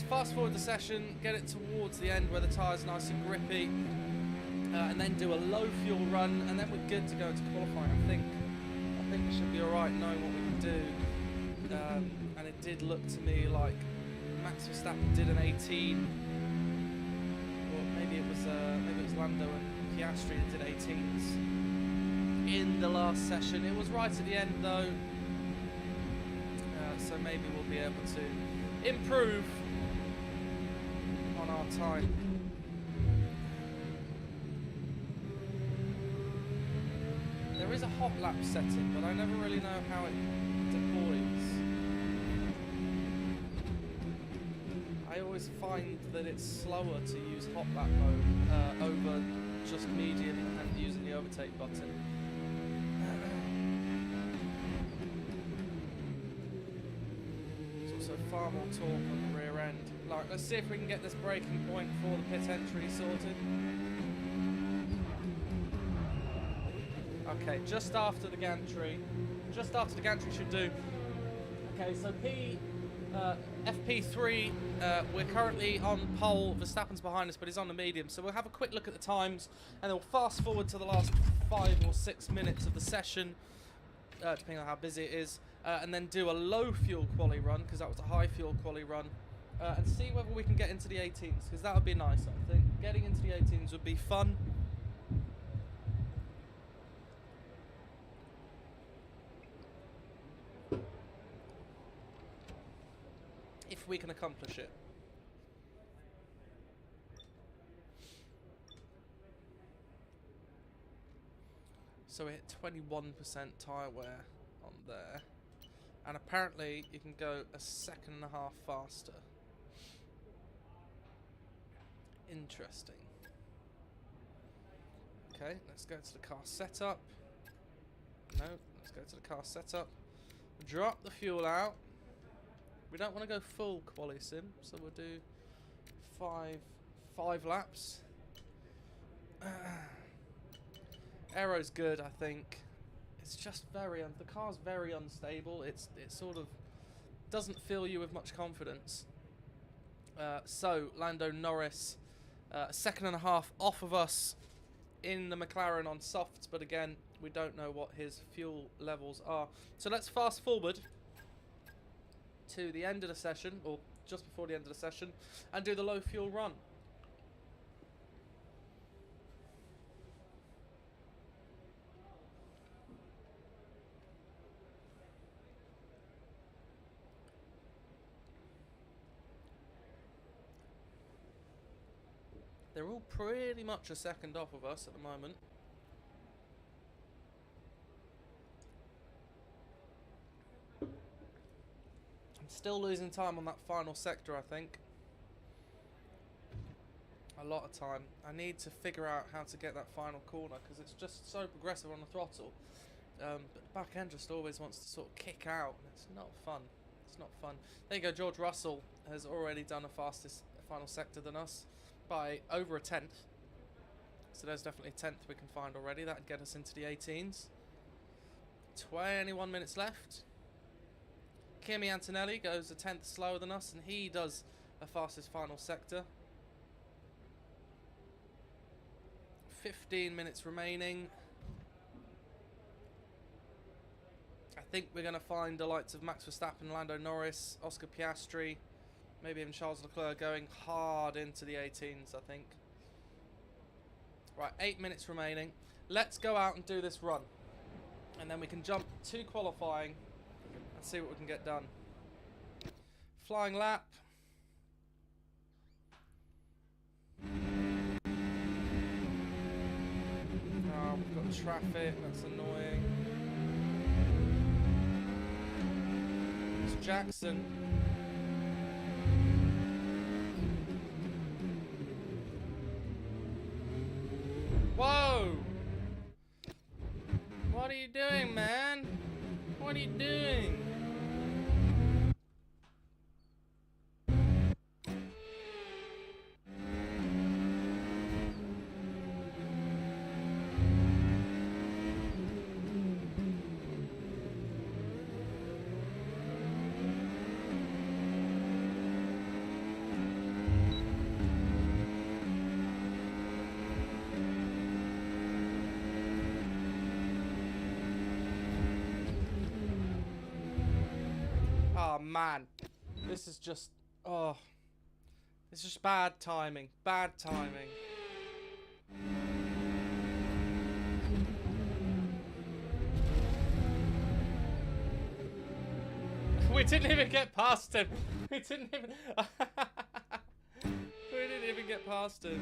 fast forward the session, get it towards the end where the tyre's nice and grippy, and then do a low fuel run, and then we're good to go into qualifying. I think we should be alright knowing what we can do. And it did look to me like Max Verstappen did an 18, or maybe it was Lando and Piastri that did 18s in the last session. It was right at the end though. So maybe we'll be able to improve on our time. There is a hot lap setting, but I never really know how it deploys. I always find that it's slower to use hot lap mode over just medium and using the overtake button. So far more torque on the rear end. Like, let's see if we can get this braking point for the pit entry sorted. Okay, just after the gantry. Just after the gantry should do. Okay, so FP3, we're currently on pole. Verstappen's behind us, but he's on the medium. So we'll have a quick look at the times, and then we'll fast forward to the last 5 or 6 minutes of the session, depending on how busy it is. And then do a low fuel quali run, because that was a high fuel quali run, and see whether we can get into the 18s, because that would be nice. I think getting into the 18s would be fun. If we can accomplish it. So we hit 21% tyre wear on there. And apparently you can go a second and a half faster. Interesting. Okay, let's go to the car setup. No, let's go to the car setup. Drop the fuel out. We don't want to go full quali sim, so we'll do five laps. Aero's good, I think. It's just the car's very unstable. It sort of doesn't fill you with much confidence. So Lando Norris, a second and a half off of us in the McLaren on softs, but again, we don't know what his fuel levels are. So let's fast forward to the end of the session, or just before the end of the session, and do the low fuel run. They're all pretty much a second off of us at the moment. I'm still losing time on that final sector, I think. A lot of time. I need to figure out how to get that final corner because it's just so progressive on the throttle. But the back end just always wants to sort of kick out, and it's not fun. It's not fun. There you go, George Russell has already done a fastest final sector than us by over a tenth. So there's definitely a tenth we can find already. That'd get us into the 18s. 21 minutes left. Kimi Antonelli goes a tenth slower than us, and he does a fastest final sector. 15 minutes remaining. I think we're going to find the likes of Max Verstappen, Lando Norris, Oscar Piastri, maybe even Charles Leclerc going hard into the 18s, I think. Right, 8 minutes remaining. Let's go out and do this run. And then we can jump to qualifying and see what we can get done. Flying lap. Oh, we've got traffic, that's annoying. It's Jackson. Whoa! What are you doing, man? What are you doing? Oh man, this is just, oh, it's just bad timing, bad timing. We didn't even get past him. We didn't even, we didn't even get past him.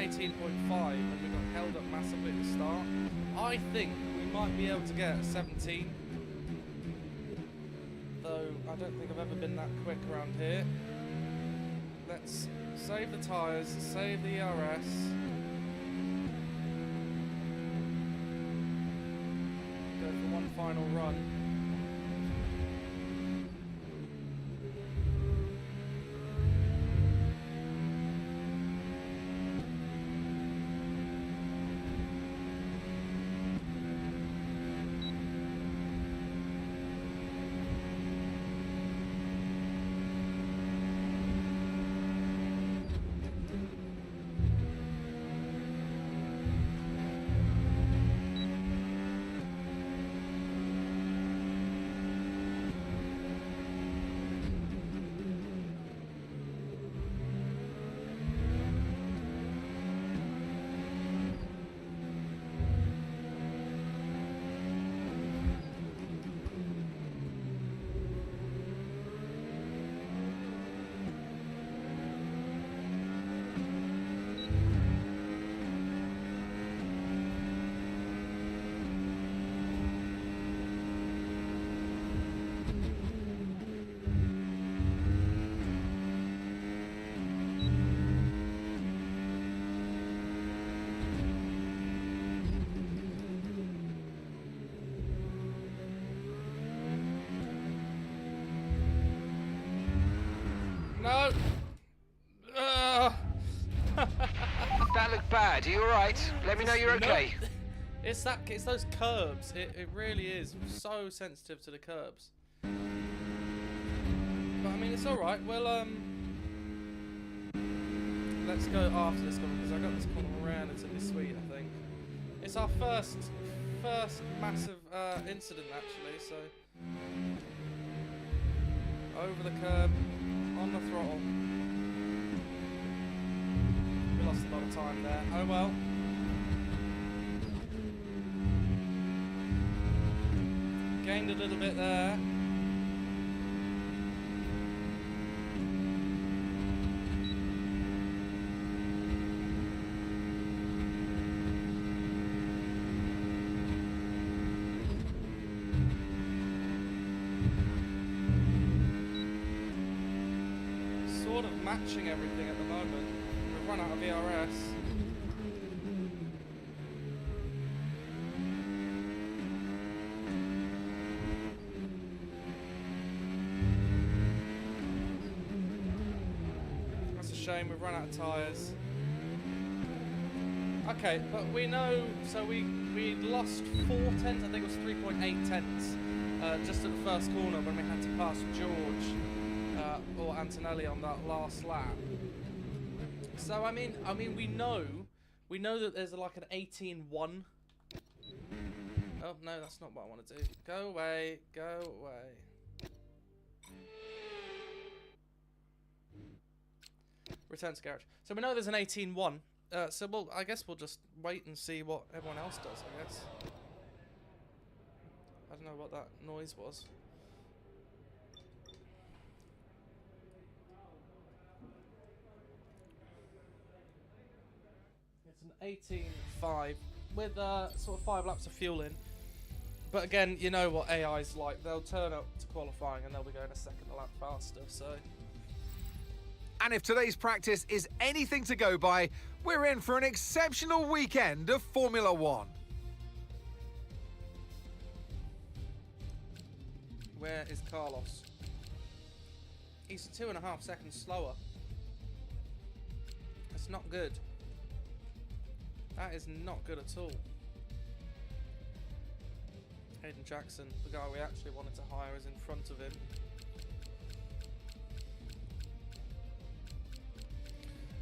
18.5 and we got held up massively at the start. I think we might be able to get 17. Though I don't think I've ever been that quick around here. Let's save the tyres, save the ERS. Go for one final run. No! That looked bad. Are you alright? Let me know you're okay. No. It's those curbs. It really is so sensitive to the curbs. But I mean, it's all right. Well, let's go after this corner because I got this corner relatively sweet. I think it's our first massive incident actually. So over the curb, on the throttle. We lost a lot of time there. Oh well. Gained a little bit there. Sort of matching everything at the moment. We've run out of ERS. Shame we've run out of tyres. Okay, but we know, so we lost 4 tenths, I think it was 3.8 tenths, just at the first corner when we had to pass George or Antonelli on that last lap. So I mean we know that there's like an 18.1. Oh no, that's not what I want to do. Go away, go away. Return to garage. So we know there's an 18.1. So I guess we'll just wait and see what everyone else does, I guess. I don't know what that noise was. It's an 18.5 with sort of 5 laps of fuel in. But again, you know what AI's like. They'll turn up to qualifying and they'll be going a second a lap faster, so... And if today's practice is anything to go by, we're in for an exceptional weekend of Formula One. Where is Carlos? He's 2.5 seconds slower. That's not good. That is not good at all. Hayden Jackson, the guy we actually wanted to hire, is in front of him.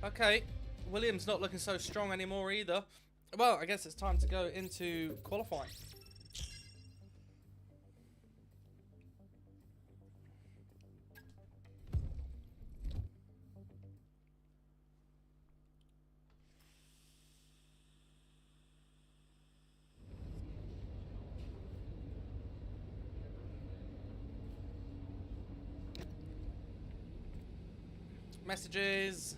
Okay, Williams not looking so strong anymore either. Well, I guess it's time to go into qualifying. Messages.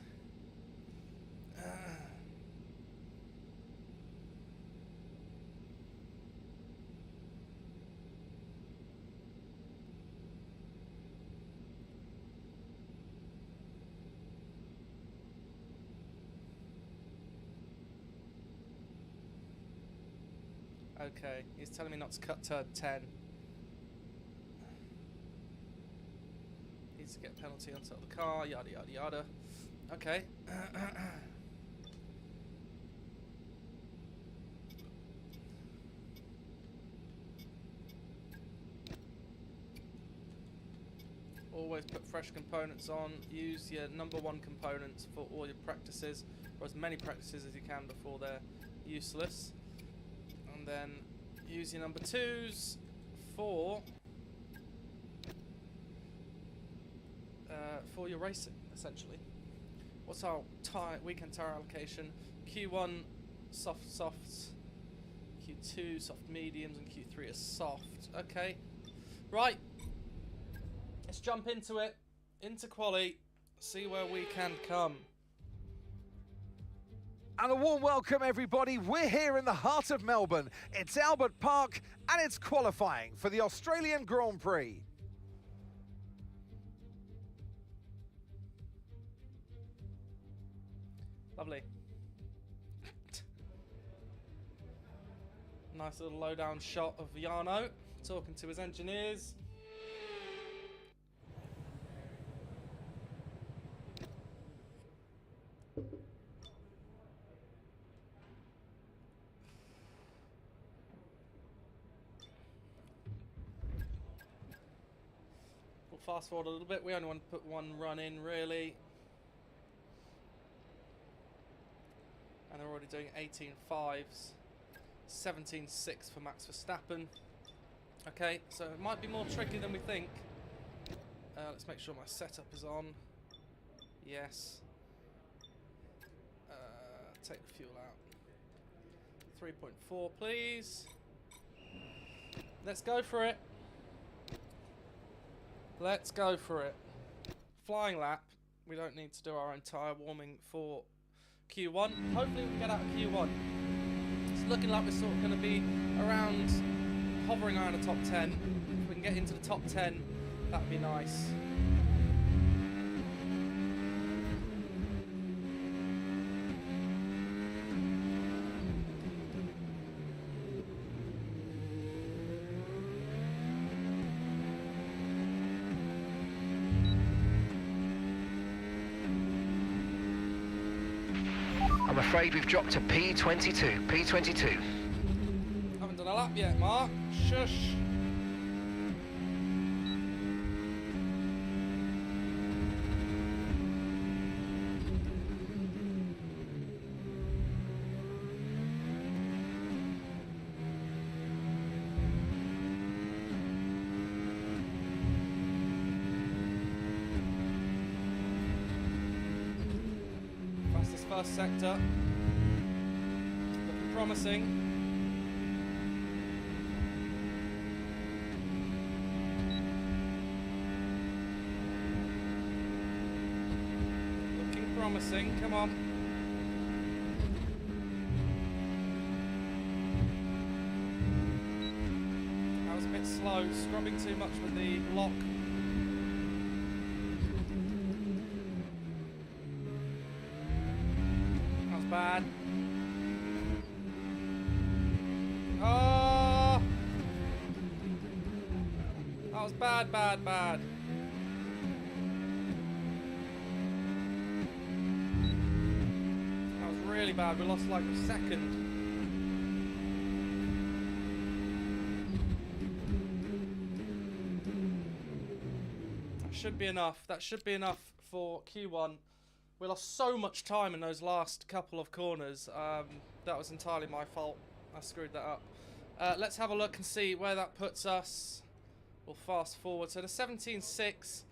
Okay, he's telling me not to cut turn 10. Needs to get a penalty on top of the car, yada yada yada. Okay. Always put fresh components on. Use your #1 components for all your practices, or as many practices as you can before they're useless. And then use your #2s for your racing, essentially. What's our weekend tire allocation? Q1 softs, Q2 soft mediums, and Q3 is soft. Okay, right. Let's jump into it, into quali, see where we can come. And a warm welcome, everybody. We're here in the heart of Melbourne. It's Albert Park, and it's qualifying for the Australian Grand Prix. Lovely. Nice little low-down shot of Jarno talking to his engineers. We'll fast forward a little bit. We only want to put one run in, really. And they're already doing 18.5s. 17.6 for Max Verstappen. Okay, so it might be more tricky than we think. Let's make sure my setup is on. Yes. Take the fuel out. 3.4, please. Let's go for it. Let's go for it. Flying lap. We don't need to do our entire warming for Q1. Hopefully we can get out of Q1. It's looking like we're sort of going to be around, hovering around the top 10. If we can get into the top 10, that'd be nice. I'm afraid we've dropped to P22. P22. Haven't done a lap yet, Mark. Shush. First sector, looking promising. Looking promising, come on. That was a bit slow, scrubbing too much with the lock. Bad. Oh, that was bad. That was really bad. We lost like a second. That should be enough. That should be enough for Q1. We lost so much time in those last couple of corners. That was entirely my fault. I screwed that up. Let's have a look and see where that puts us. We'll fast forward. So the 17.6.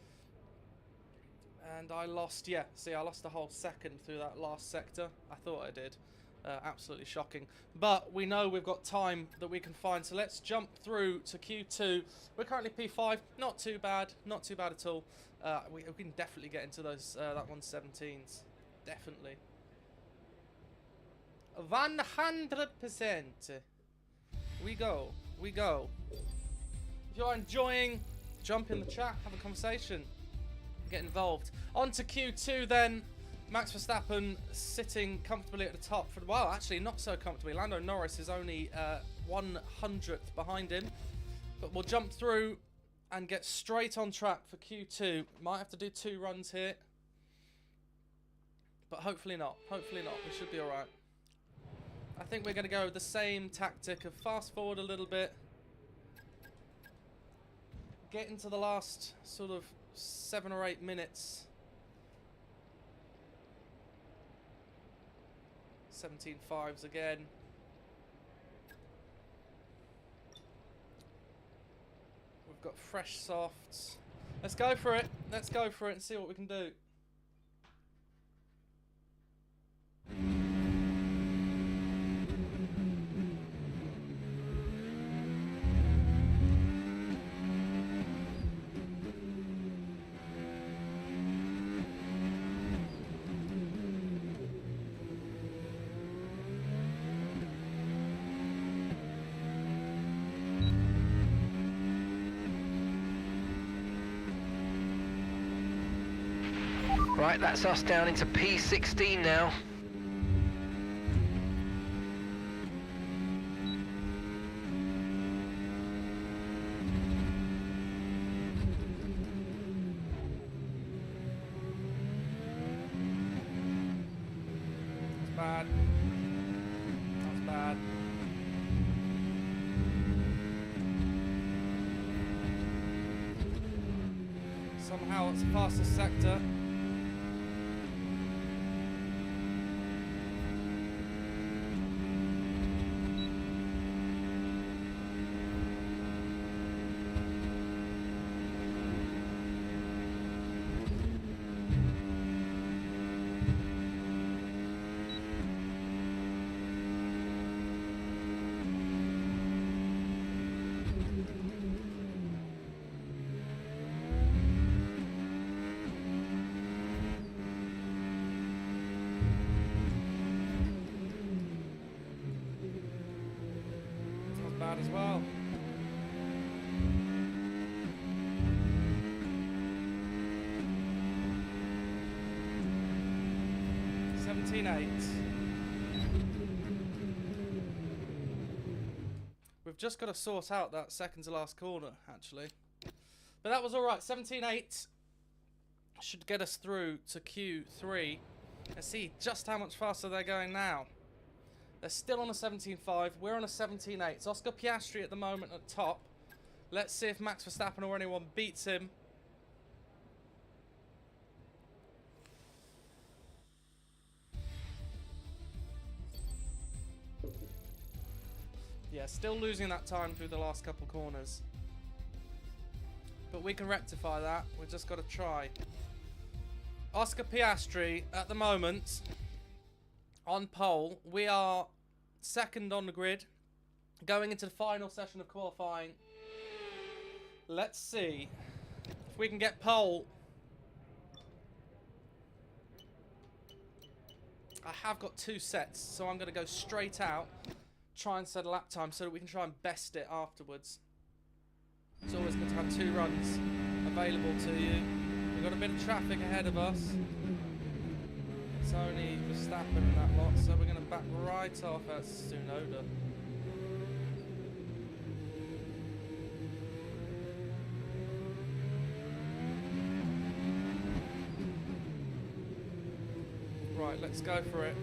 And I lost, yeah, see, I lost a whole second through that last sector. I thought I did. Absolutely shocking. But we know we've got time that we can find. So let's jump through to Q2. We're currently P5. Not too bad. Not too bad at all. We can definitely get into those that 117s. Definitely. 100%. We go. We go. If you're enjoying, jump in the chat, have a conversation, get involved. On to Q2 then. Max Verstappen sitting comfortably at the top for, well, actually not so comfortably. Lando Norris is only 1/100th behind him. But we'll jump through and get straight on track for Q2. Might have to do 2 runs here. But hopefully not. Hopefully not. We should be alright. I think we're going to go with the same tactic of fast forward a little bit. Get into the last sort of 7 or 8 minutes. 17.5s again. We've got fresh softs. Let's go for it. Let's go for it and see what we can do. Right, that's us down into P16 now. That's bad. That's bad. Somehow it's the fastest sector. As well. We've just got to sort out that second to last corner, actually. But that was alright. 17.8 should get us through to Q3. Let's see just how much faster they're going now. They're still on a 17.5. We're on a 17.8. It's Oscar Piastri at the moment at top. Let's see if Max Verstappen or anyone beats him. Yeah, still losing that time through the last couple corners. But we can rectify that. We've just got to try. Oscar Piastri at the moment on pole. We are second on the grid, going into the final session of qualifying. Let's see if we can get pole. I have got 2 sets, so I'm going to go straight out, try and set a lap time so that we can try and best it afterwards. It's always good to have 2 runs available to you. We've got a bit of traffic ahead of us. It's only Verstappen and that lot, so we're going to back right off at Tsunoda. Right, let's go for it.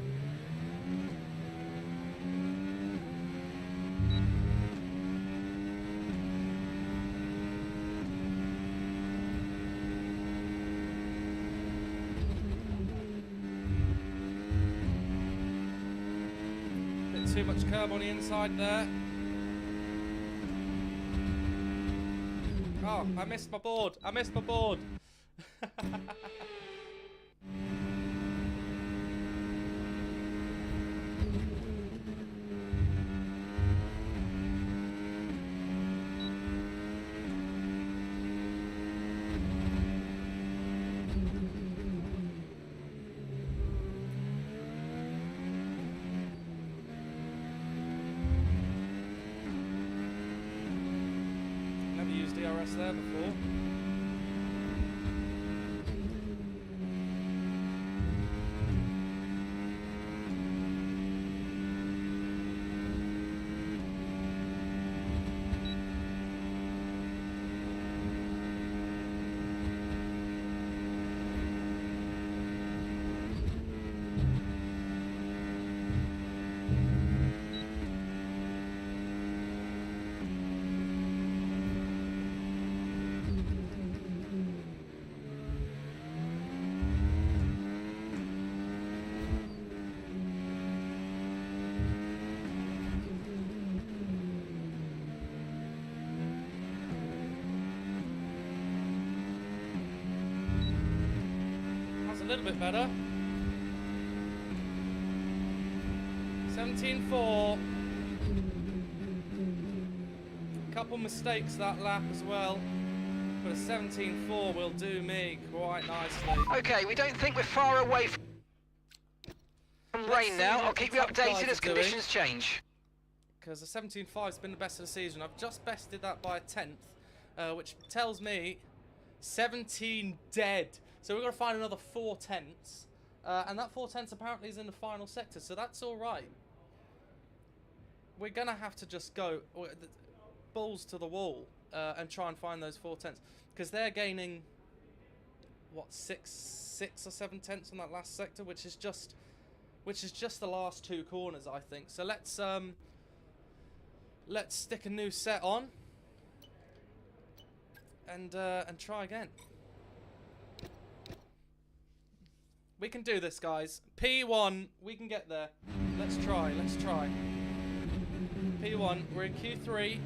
Too much curb on the inside there. Oh, I missed my board. I missed my board. DRS there before. little bit better. 17.4. Couple mistakes that lap as well. But a 17.4 will do me quite nicely. Okay, we don't think we're far away from rain now. I'll keep you updated as conditions change. Because the 17.5 has been the best of the season. I've just bested that by a 10th, which tells me 17 dead. So we've got to find another 4 tenths. And that 4 tenths apparently is in the final sector, so that's all right. We're going to have to just go balls to the wall and try and find those 4 tenths. Because they're gaining, what, 6 or 7 tenths on that last sector, which is just the last 2 corners, I think. So let's stick a new set on and try again. We can do this, guys. P1, we can get there. Let's try. P1, we're in Q3.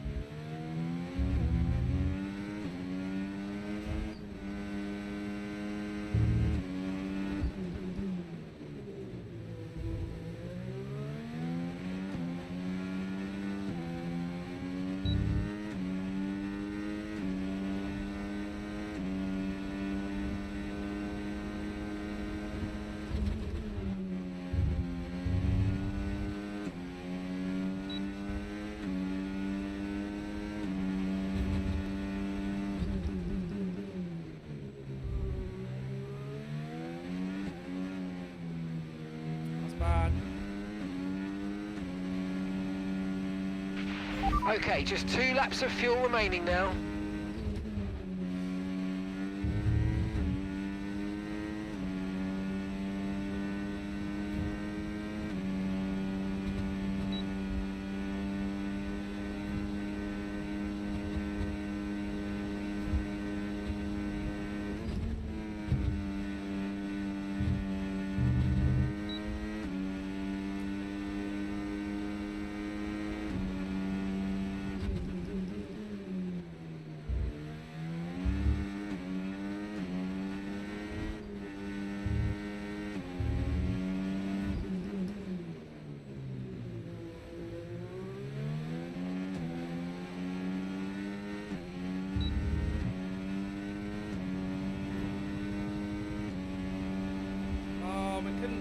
Okay, just 2 laps of fuel remaining now.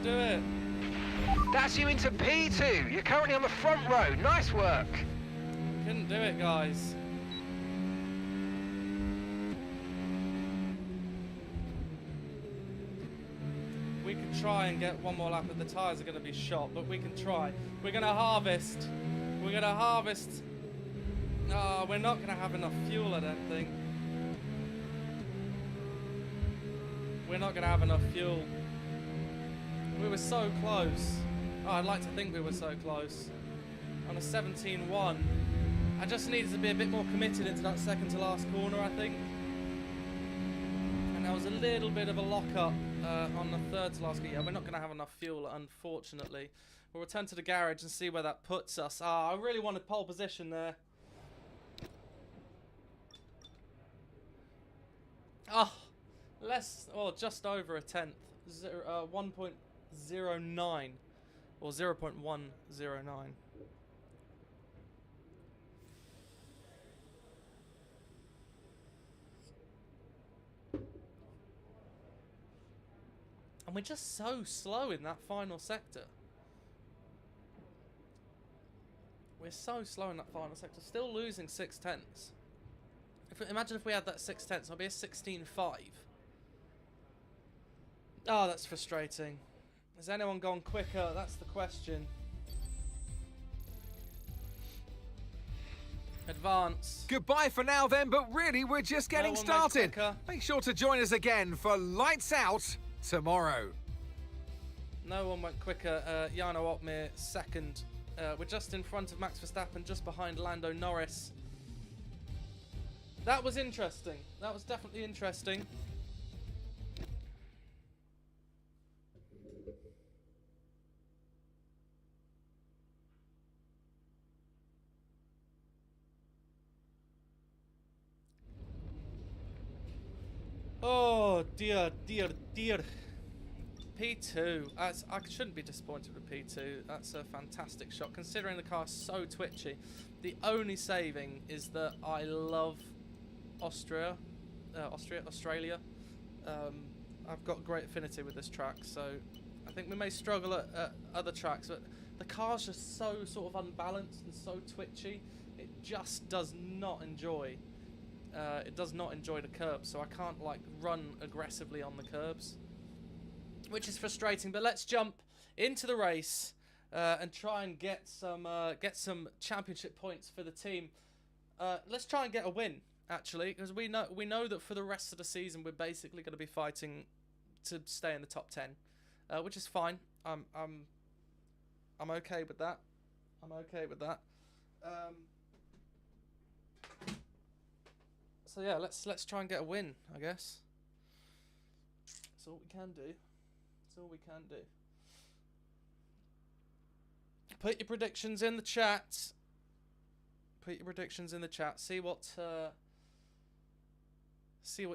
Do it. That's you into P2. You're currently on the front row. Nice work. Couldn't do it, guys. We could try and get one more lap, but the tyres are going to be shot, but we can try. We're going to harvest. We're going to harvest. Oh, we're not going to have enough fuel, I don't think. We're not going to have enough fuel. We were so close. Oh, I'd like to think we were so close. On a 17.1. I just needed to be a bit more committed into that second to last corner, I think. And there was a little bit of a lock-up on the third to last corner. Yeah, we're not going to have enough fuel, unfortunately. We'll return to the garage and see where that puts us. Ah, I really wanted pole position there. Oh, just over a tenth. 1.09 or 0.109. And we're just so slow in that final sector. We're so slow in that final sector. Still losing 6 tenths. Imagine if we had that 6 tenths. It'll be a 16.5. Oh, that's frustrating. Has anyone gone quicker? That's the question. Advance. Goodbye for now then, but really we're just getting started. Make sure to join us again for Lights Out tomorrow. No one went quicker. Jarno Opmeer second. We're just in front of Max Verstappen, just behind Lando Norris. That was interesting. That was definitely interesting. Oh, dear, dear, dear. P2. I shouldn't be disappointed with P2. That's a fantastic shot, considering the car's so twitchy. The only saving is that I love Australia. I've got great affinity with this track, so I think we may struggle at other tracks, but the car's just so sort of unbalanced and so twitchy. It just does not enjoy. It does not enjoy the curbs, so I can't like run aggressively on the curbs, which is frustrating. But let's jump into the race and try and get some championship points for the team. Let's try and get a win, actually, because we know that for the rest of the season we're basically going to be fighting to stay in the top 10, which is fine. I'm okay with that. I'm okay with that. So yeah, let's try and get a win, I guess. That's all we can do. That's all we can do. Put your predictions in the chat. Put your predictions in the chat. See what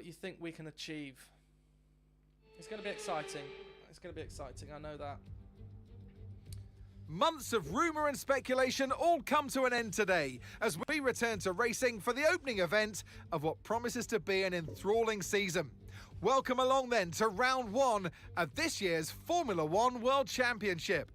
you think we can achieve. It's going to be exciting. It's going to be exciting. I know that. Months of rumour and speculation all come to an end today as we return to racing for the opening event of what promises to be an enthralling season. Welcome along then to round 1 of this year's Formula 1 World Championship.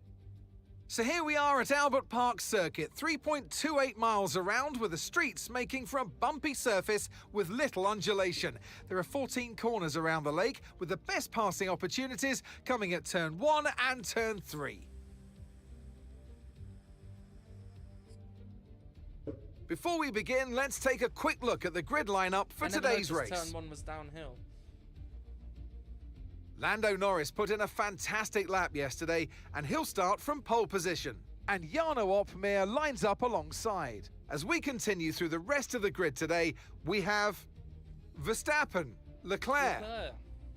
So here we are at Albert Park Circuit, 3.28 miles around, with the streets making for a bumpy surface with little undulation. There are 14 corners around the lake, with the best passing opportunities coming at turn 1 and turn 3. Before we begin, let's take a quick look at the grid lineup for today's race. Turn 1 was downhill. Lando Norris put in a fantastic lap yesterday, and he'll start from pole position. And Jarno Opmeer lines up alongside. As we continue through the rest of the grid today, we have Verstappen, Leclerc,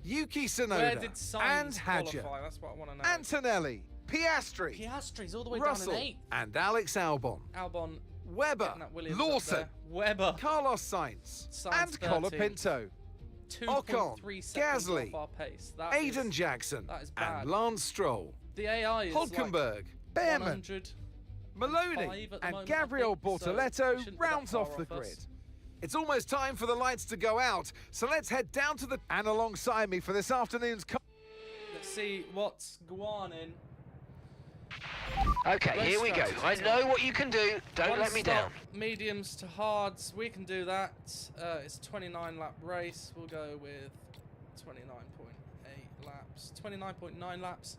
Yuki Tsunoda, and Hadjar, that's what I want to know. Antonelli, Piastri, Piastri's all the way Russell, down in 8th. and Alex Albon. Albon, Weber, Lawson, Weber, Carlos Sainz, and 13. Colapinto. Ocon, Gasly, off our pace. Aiden Jackson, and Lance Stroll. The AI is Hulkenberg, like Behrman, Maloney, and Gabriel Bortoletto rounds off the grid. It's almost time for the lights to go out, so let's head down to the... And alongside me for this afternoon's... Let's see what's going in. Okay, here we go. I know what you can do. Don't let me down. Mediums to hards, we can do that. It's a 29 lap race. We'll go with 29.8 laps, 29.9 laps.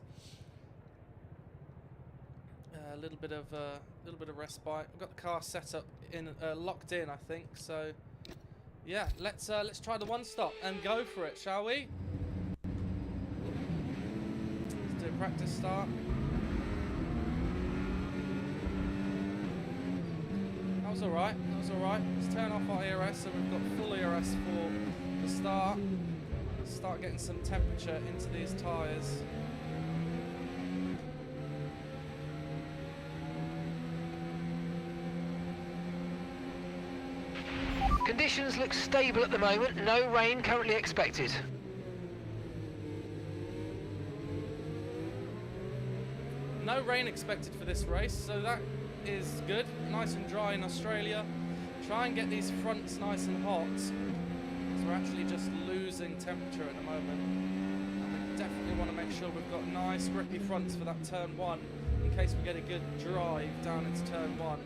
A little bit of respite. We've got the car set up in locked in, I think. So yeah, let's try the one stop and go for it, shall we? Let's do a practice start. That was alright, that was alright. Let's turn off our ERS so we've got full ERS for the start. Start getting some temperature into these tyres. Conditions look stable at the moment. No rain currently expected. No rain expected for this race, so that is good. Nice and dry in Australia. Try and get these fronts nice and hot, because we're actually just losing temperature at the moment. And we definitely want to make sure we've got nice grippy fronts for that turn 1, in case we get a good drive down into turn 1.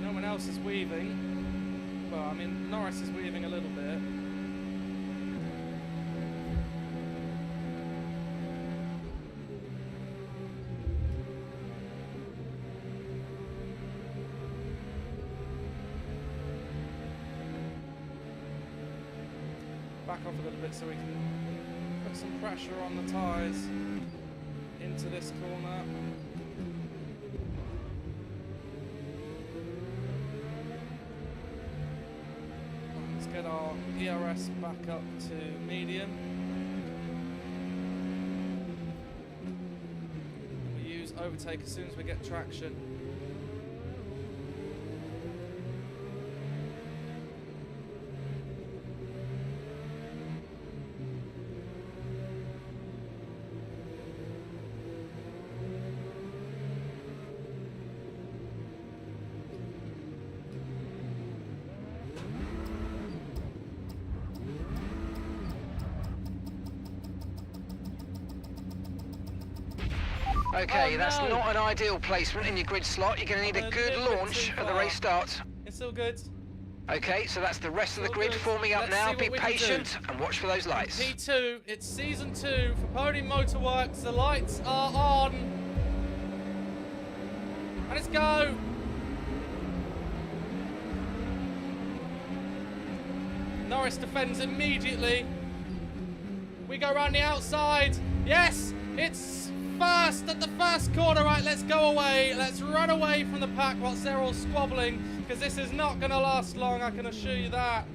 No one else is weaving. Well, I mean, Norris is weaving a little bit. Back off a little bit so we can put some pressure on the tyres into this corner. Get our ERS back up to medium. We use overtake as soon as we get traction. Okay, Oh, that's no. not an ideal placement in your grid slot. You're going to need a good little bit launch too at the far. race starts. It's all good. Okay, so that's the rest of the all grid good. forming up Let's now. see what Be we can do. patient and watch for those lights. P2, it's season 2 for Podium Motorworks. The lights are on. And let's go. Norris defends immediately. We go around the outside. Yes, it's first at the first corner. Right, let's go away. Let's run away from the pack whilst they're all squabbling, because this is not going to last long, I can assure you that.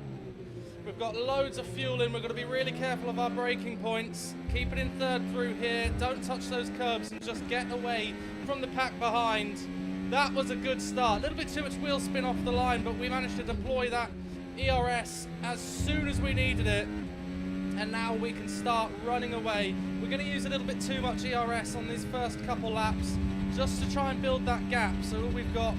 We've got loads of fuel in. We're going to be really careful of our braking points. Keep it in third through here. Don't touch those curbs and just get away from the pack behind. That was a good start. A little bit too much wheel spin off the line, but we managed to deploy that ERS as soon as we needed it. And now we can start running away. We're going to use a little bit too much ERS on these first couple laps just to try and build that gap. So we've got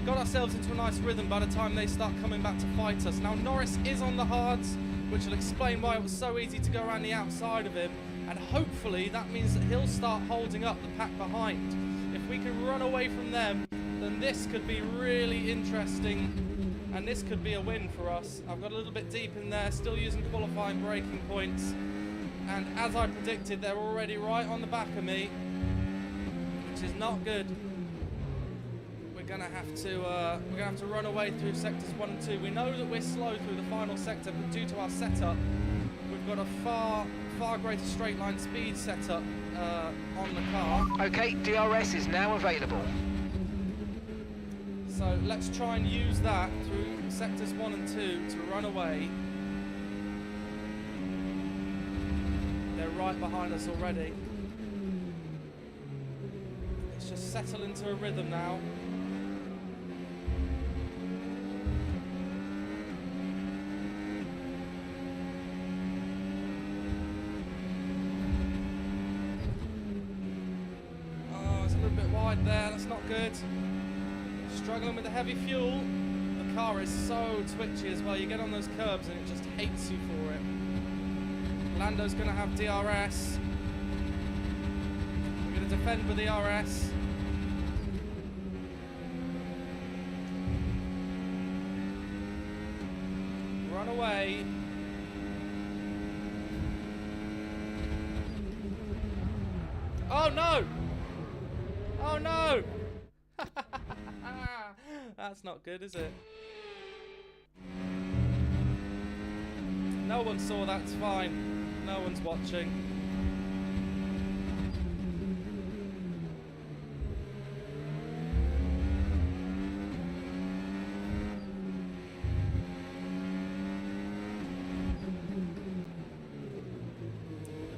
ourselves into a nice rhythm by the time they start coming back to fight us. Now Norris is on the hards, which will explain why it was so easy to go around the outside of him. And hopefully that means that he'll start holding up the pack behind. If we can run away from them, then this could be really interesting. And this could be a win for us. I've got a little bit deep in there, still using qualifying braking points. And as I predicted, they're already right on the back of me, which is not good. We're gonna have to run away through sectors 1 and 2. We know that we're slow through the final sector, but due to our setup, we've got a far greater straight line speed setup on the car. Okay, DRS is now available. So let's try and use that through sectors 1 and 2 to run away. They're right behind us already. Let's just settle into a rhythm now. Oh, it's a little bit wide there, that's not good. Struggling with the heavy fuel. The car is so twitchy as well. You get on those curbs and it just hates you for it. Lando's going to have DRS. We're going to defend with DRS. Run away. Oh no! Oh no! That's not good, is it? No one saw that, it's fine. No one's watching.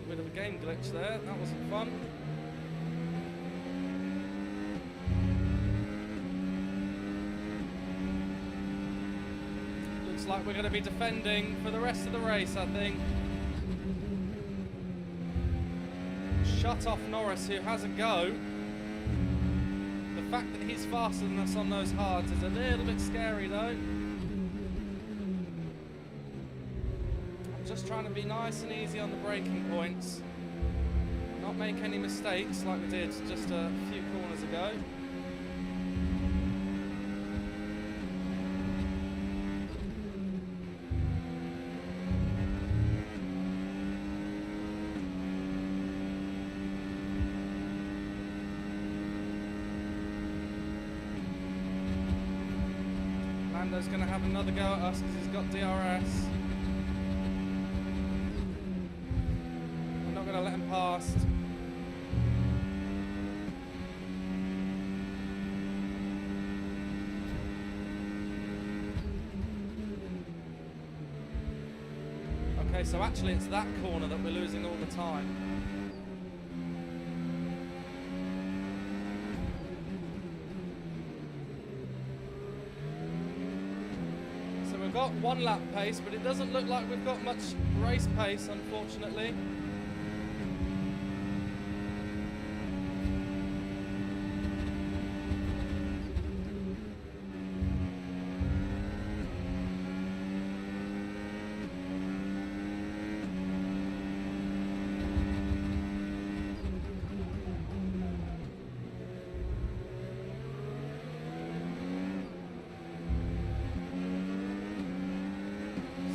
A bit of a game glitch there, that wasn't fun. Like we're going to be defending for the rest of the race, I think. Shut off Norris, who has a go. The fact that he's faster than us on those hards is a little bit scary, though. I'm just trying to be nice and easy on the braking points. Not make any mistakes like we did just a few corners ago. Lando's going to have another go at us because he's got DRS. I'm not going to let him past. Okay, so actually it's that corner that we're losing all the time. got 1 lap pace, but it doesn't look like we've got much race pace, unfortunately.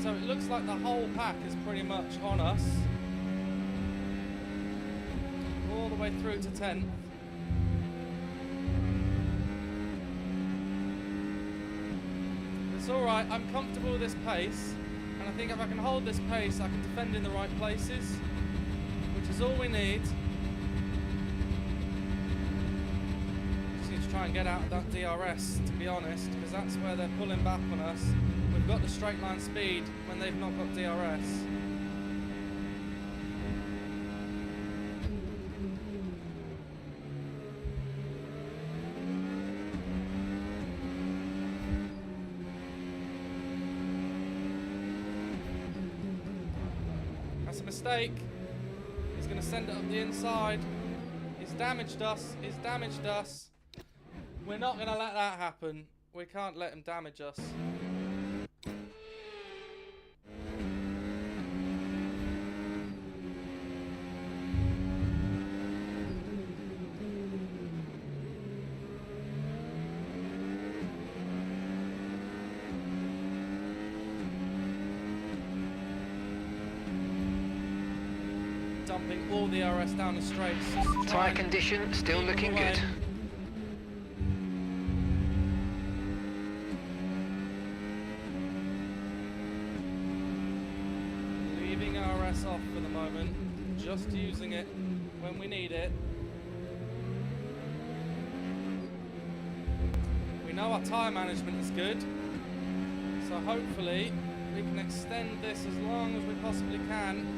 So it looks like the whole pack is pretty much on us. All the way through to 10th. It's alright, I'm comfortable with this pace. And I think if I can hold this pace, I can defend in the right places. Which is all we need. Just need to try and get out of that DRS, to be honest. Because that's where they're pulling back on us. We've got the straight line speed when they've not got DRS. That's a mistake. He's going to send it up the inside. He's damaged us. He's damaged us. We're not going to let that happen. We can't let him damage us. Dumping all the RS down the straights. Tyre condition still looking good. Leaving RS off for the moment, just using it when we need it. We know our tyre management is good, so hopefully we can extend this as long as we possibly can.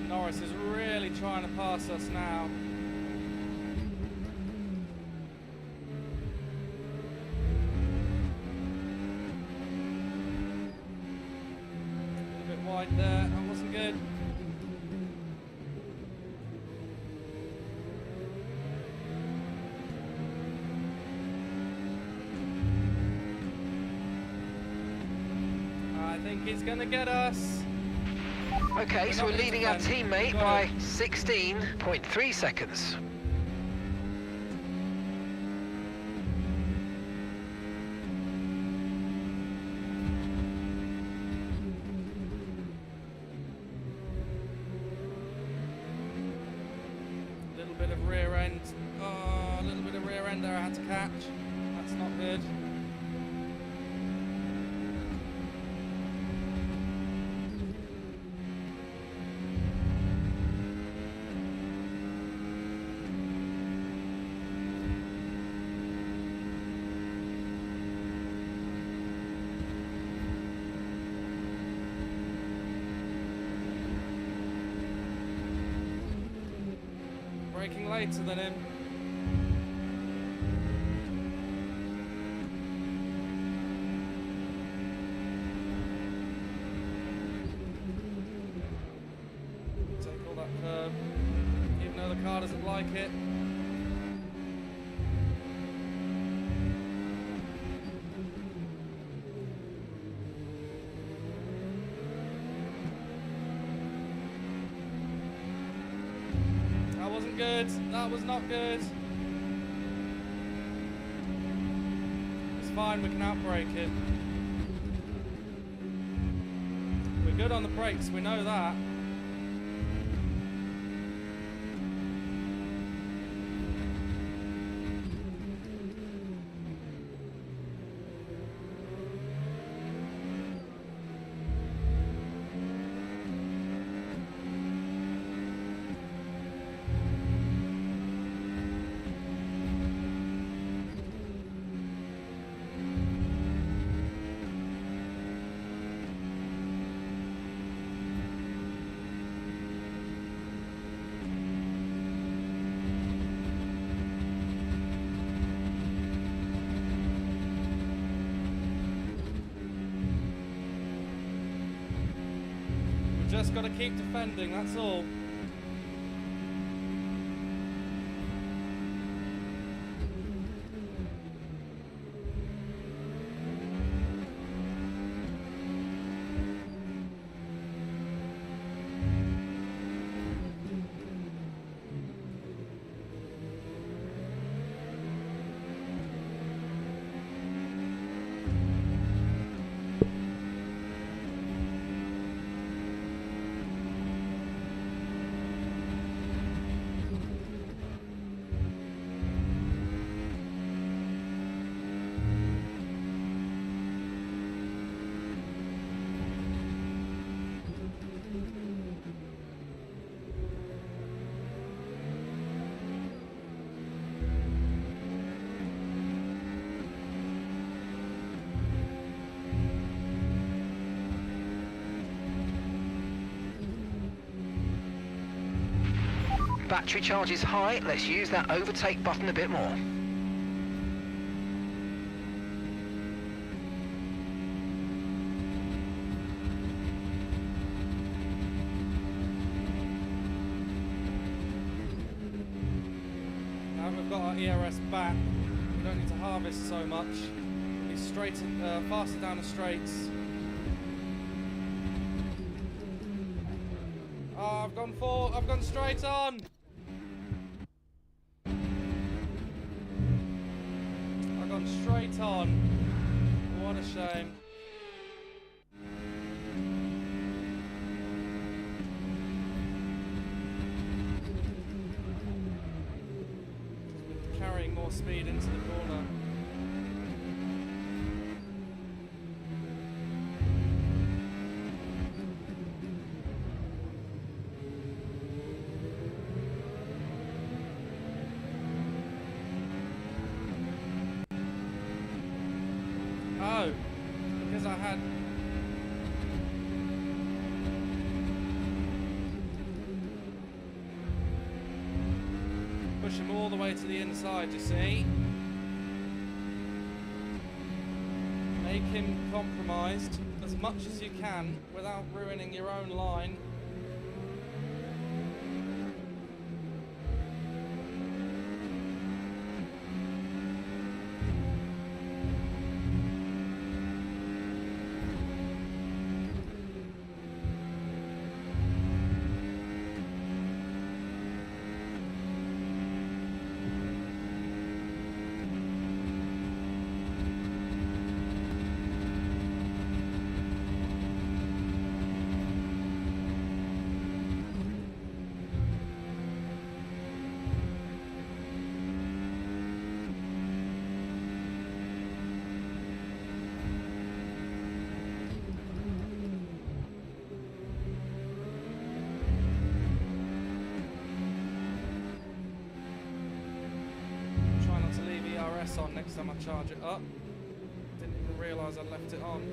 Norris is really trying to pass us now. A bit wide there, that wasn't good. I think he's gonna get us. Okay, so we're leading our teammate by 16.3 seconds. A little bit of rear end. Oh, a little bit of rear end there I had to catch. That's not good. Braking later than him. Take all that curb, even though the car doesn't like it. That wasn't good. That was not good. It's fine, we can outbrake it. We're good on the brakes, we know that. Just got to keep defending, that's all. Battery charge is high, let's use that overtake button a bit more. Now we've got our ERS back, we don't need to harvest so much. Be straight, faster down the straights. Oh, I've gone straight on! I've gone straight on. What a shame. Carrying more speed into the corner. Oh, because I had... Push him all the way to the inside, you see? Make him compromised as much as you can without ruining your own line. On next time I charge it up. Didn't even realise I left it on.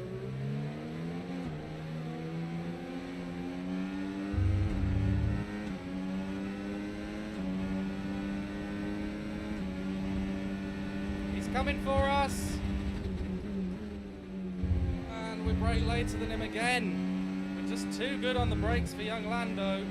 He's coming for us! And we brake later than him again. We're just too good on the brakes for young Lando.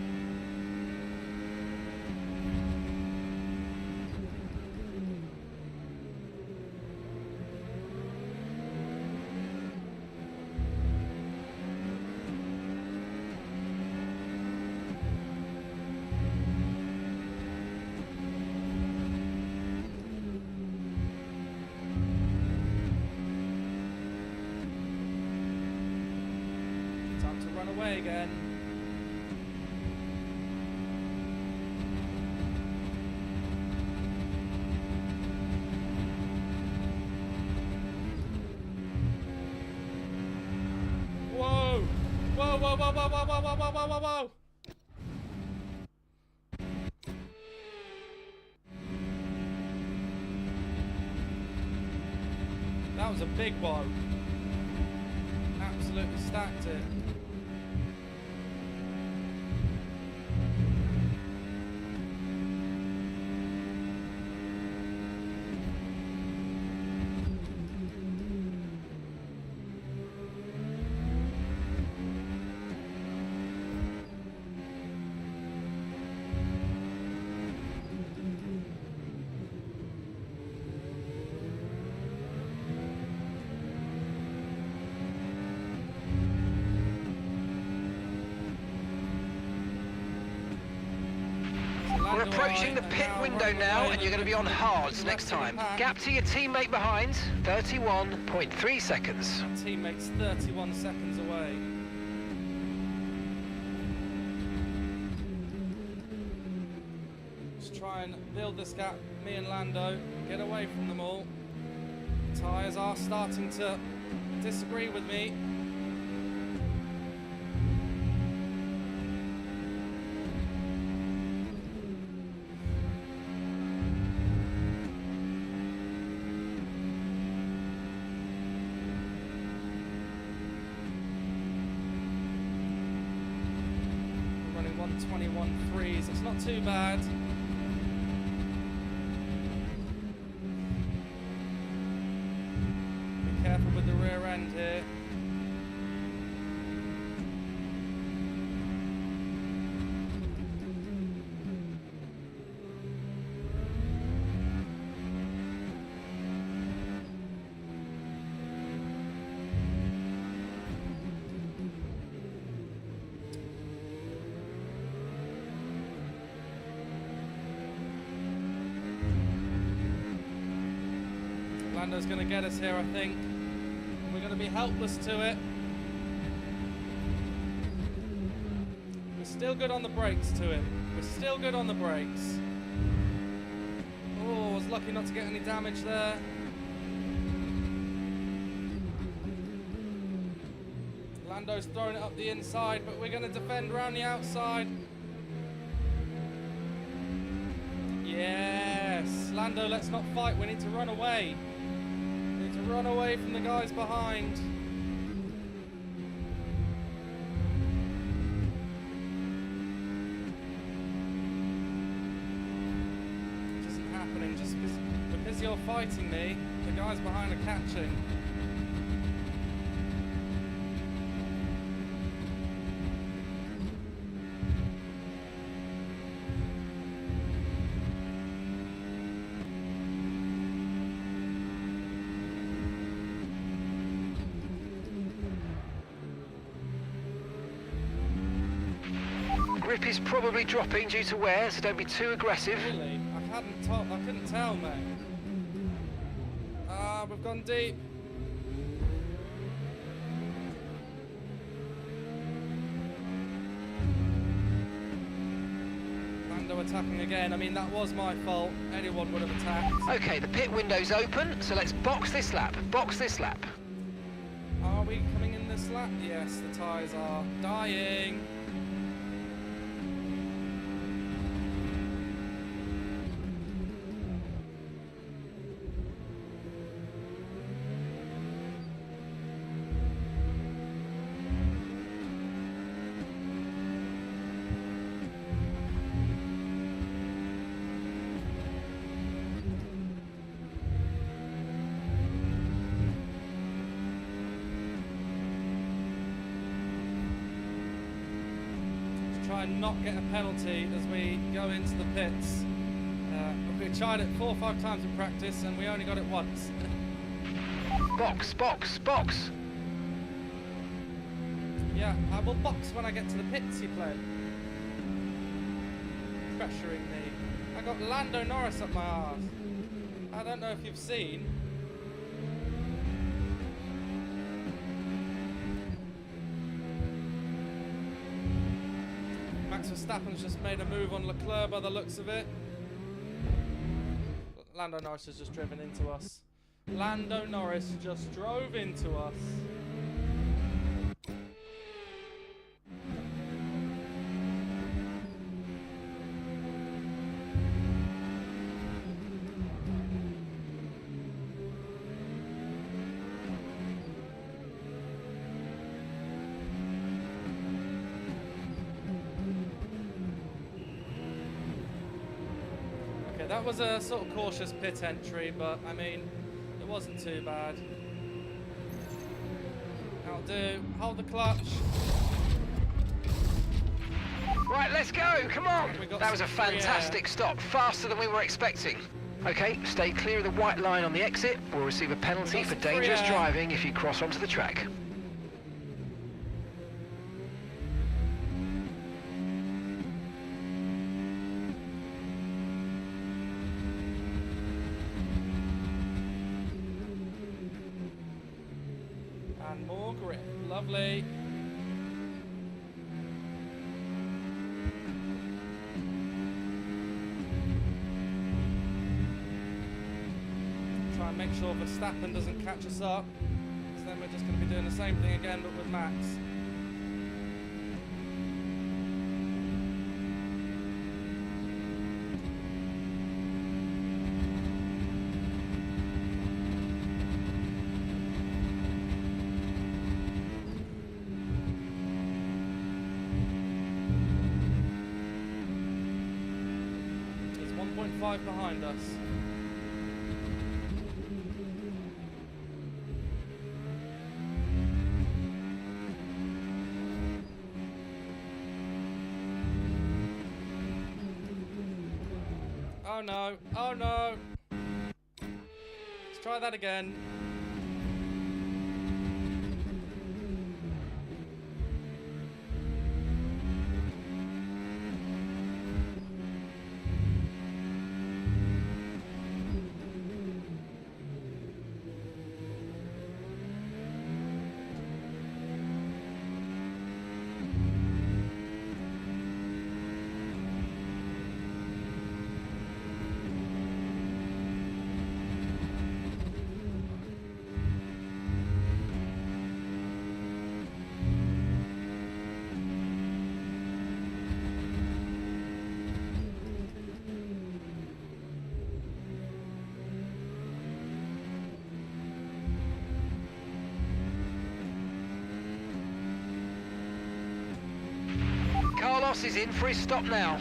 Away again. Whoa! Whoa, whoa, whoa, whoa, whoa, whoa, whoa, whoa, whoa, whoa, whoa! That was a big one. Absolutely stacked it. We're approaching the pit window now, and you're going to be on hards next time. Gap to your teammate behind, 31.3 seconds. Our teammate's 31 seconds away. Let's try and build this gap, me and Lando, get away from them all. Tyres are starting to disagree with me. Running 1:21.3s, it's not too bad. Careful with the rear end here. Lando's going to get us here, I think. We're going to be helpless to it. We're still good on the brakes to it. We're still good on the brakes. Oh, I was lucky not to get any damage there. Lando's throwing it up the inside, but we're going to defend around the outside. Yes, Lando, let's not fight. We need to run away. We need to run away from the guys behind. It isn't happening just because you're fighting me. The guys behind are catching. Grip is probably dropping due to wear, so don't be too aggressive. Really? I couldn't tell, mate. Ah, we've gone deep. Lando attacking again. I mean, that was my fault. Anyone would have attacked. Okay, the pit window's open, so let's box this lap. Box this lap. Are we coming in this lap? Yes, the tyres are dying. Try and not get a penalty as we go into the pits. We tried it 4 or 5 times in practice and we only got it once. Box, box, box. Yeah, I will box when I get to the pits, he played. Pressuring me. I got Lando Norris up my arse. I don't know if you've seen. Max Verstappen's just made a move on Leclerc by the looks of it. Lando Norris has just driven into us. Lando Norris just drove into us. That was a sort of cautious pit entry, but I mean, it wasn't too bad. That'll do. Hold the clutch. Right, let's go. Come on. That was a fantastic stop. Faster than we were expecting. Okay, stay clear of the white line on the exit. We'll receive a penalty for dangerous driving if you cross onto the track. grip. Lovely. Try and make sure Verstappen doesn't catch us up, because then we're just going to be doing the same thing again, but with Max. He's 1.5 behind us. Oh no, oh no. Let's try that again. Carlos is in for his stop now.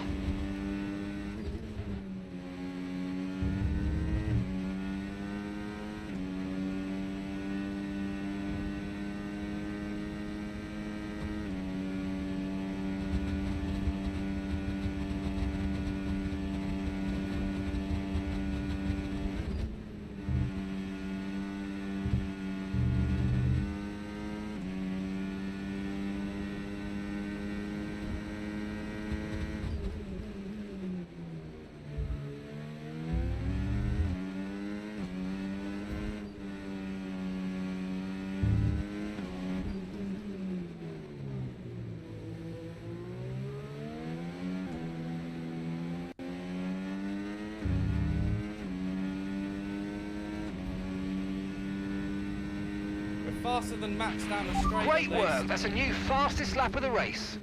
Faster than Max down the straight. Great work, that's a new fastest lap of the race.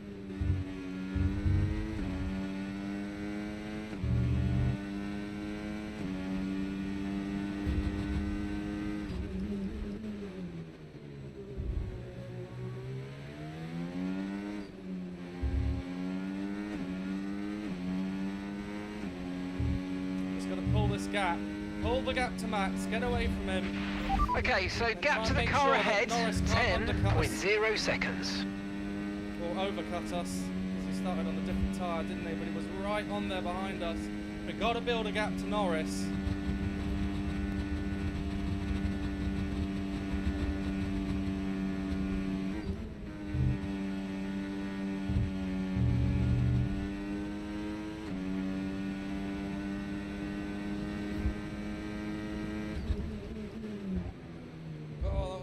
Just gotta pull this gap. Pull the gap to Max, get away from him. Okay, so gap to the car ahead, 10.0 seconds. Or overcut us, because he started on a different tyre, didn't he? But he was right on there behind us. We've got to build a gap to Norris.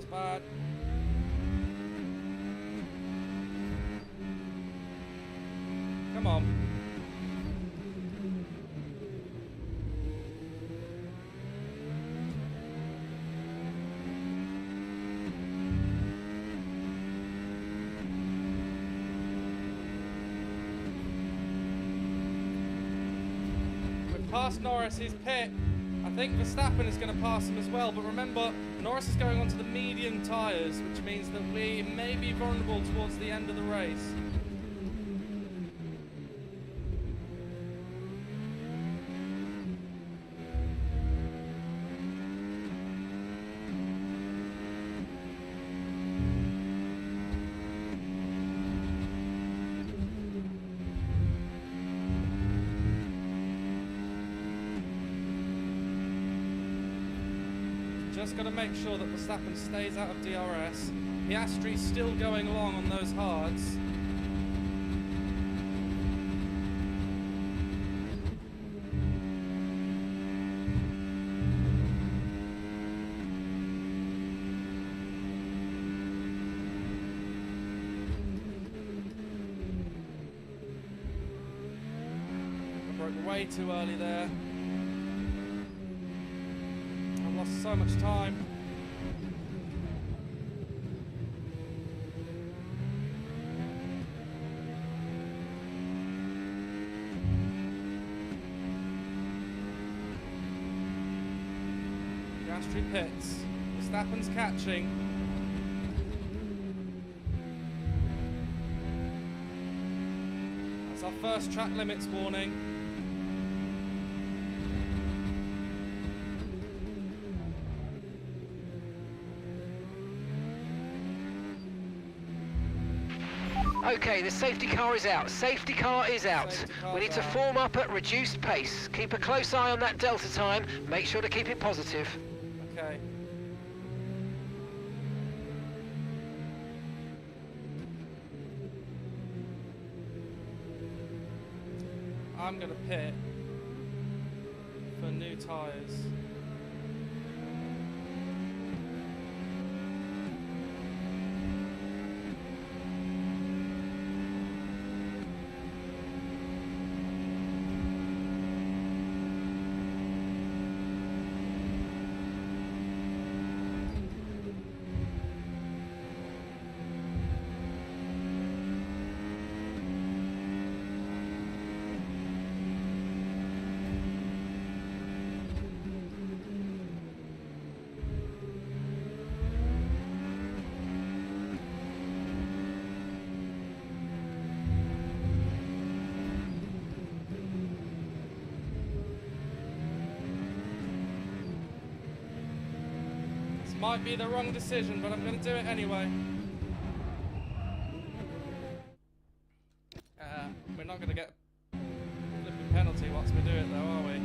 Bad. Come on. We've passed Norris's pit. I think Verstappen is going to pass him as well, but remember, Norris is going onto the medium tyres, which means that we may be vulnerable towards the end of the race. Just got to make sure that Verstappen stays out of DRS. Piastri's still going along on those hards. way too early there. I've lost so much time. Piastri pits. Verstappen's catching. That's our first track limits warning. Okay, the safety car is out. Safety car is out. We need to form up at reduced pace. Keep a close eye on that delta time. Make sure to keep it positive. Okay. I'm gonna pit for new tyres. Might be the wrong decision, but I'm going to do it anyway. We're not going to get a flipping penalty once we do it though, are we?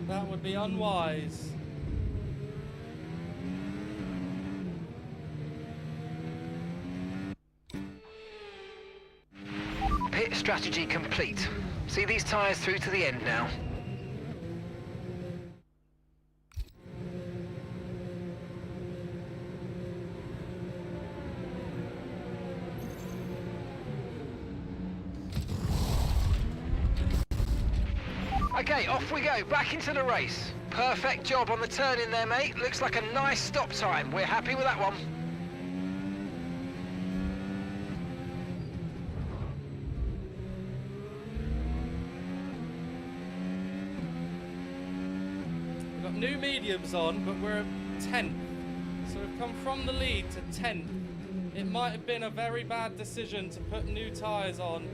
That would be unwise. Pit strategy complete. See these tyres through to the end now. Okay, off we go, back into the race. Perfect job on the turn in there, mate. Looks like a nice stop time. We're happy with that one. We've got new mediums on, but we're 10th. So we've come from the lead to 10th. It might have been a very bad decision to put new tyres on.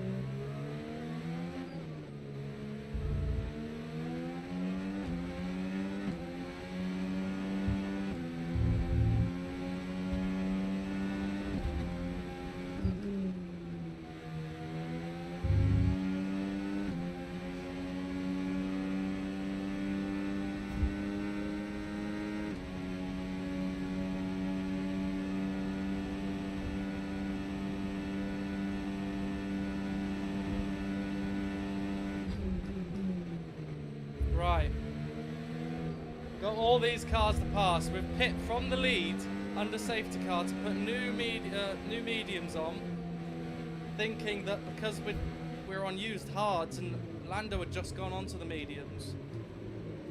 Right. Got all these cars to pass. We've pit from the lead under safety car to put new mediums on, thinking that because we're on used hards and Lando had just gone onto the mediums,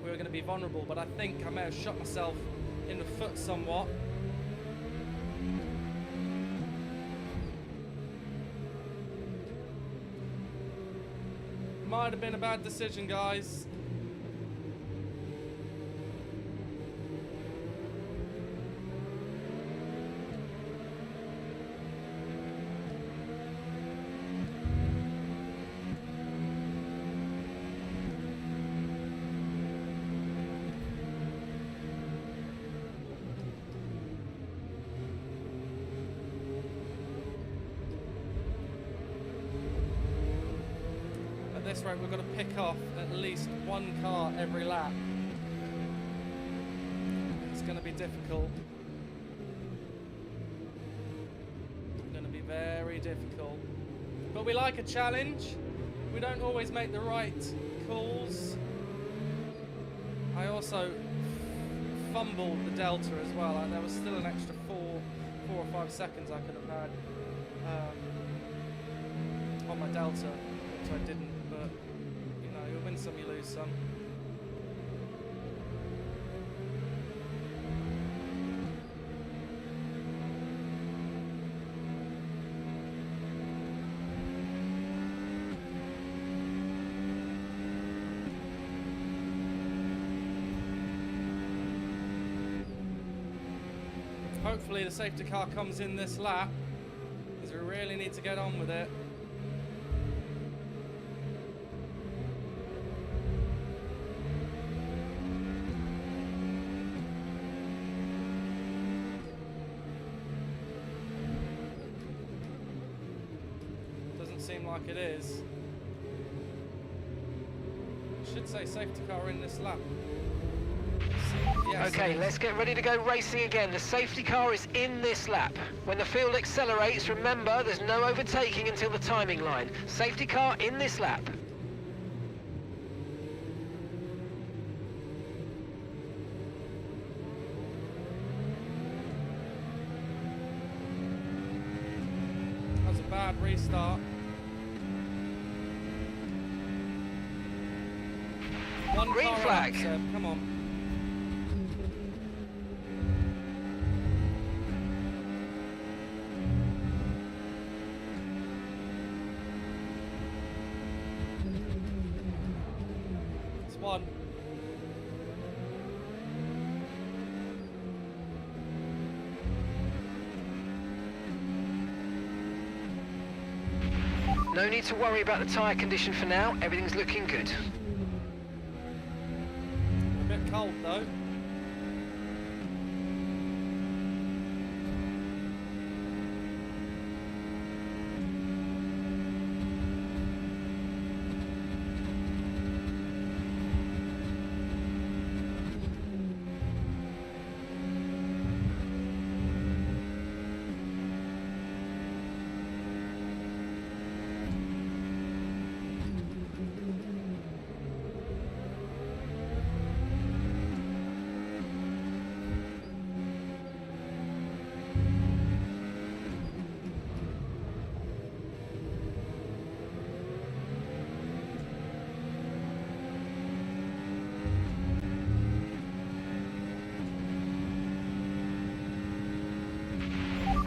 we were going to be vulnerable. But I think I may have shot myself in the foot somewhat. Might have been a bad decision, guys. At this rate, we've got to pick off at least one car every lap. It's going to be difficult. It's going to be very difficult. But we like a challenge. We don't always make the right calls. I also fumbled the delta as well. There was still an extra 4 or 5 seconds I could have had on my delta, which I didn't. But you know, win some, you lose some. Hopefully the safety car comes in this lap, because we really need to get on with it. Doesn't seem like it is. I should say safety car in this lap. Yes, okay, let's get ready to go racing again. The safety car is in this lap. When the field accelerates, remember there's no overtaking until the timing line. Safety car in this lap. That was a bad restart. One Green car flag. Out, Seb. Come on. It's one. No need to worry about the tyre condition for now. Everything's looking good. A bit cold though.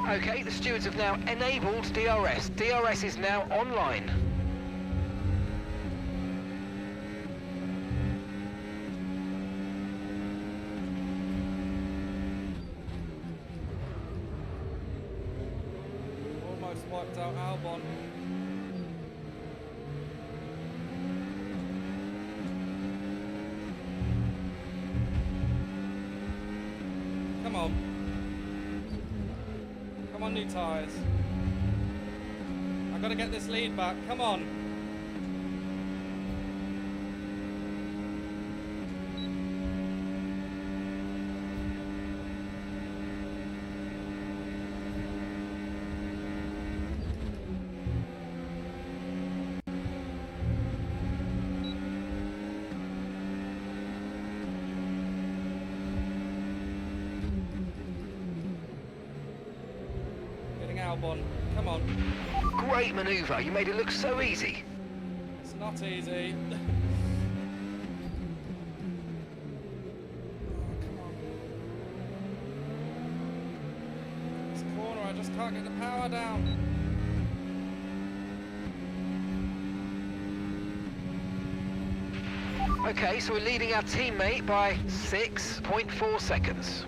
Okay, the stewards have now enabled DRS. DRS is now online. Almost wiped out Albon. Come on. Come on, new tyres. I've got to get this lead back. Come on. Albon, come on. Great manoeuvre. You made it look so easy. It's not easy. Oh, come on. This corner, I just can't get the power down. Okay, so we're leading our teammate by 6.4 seconds.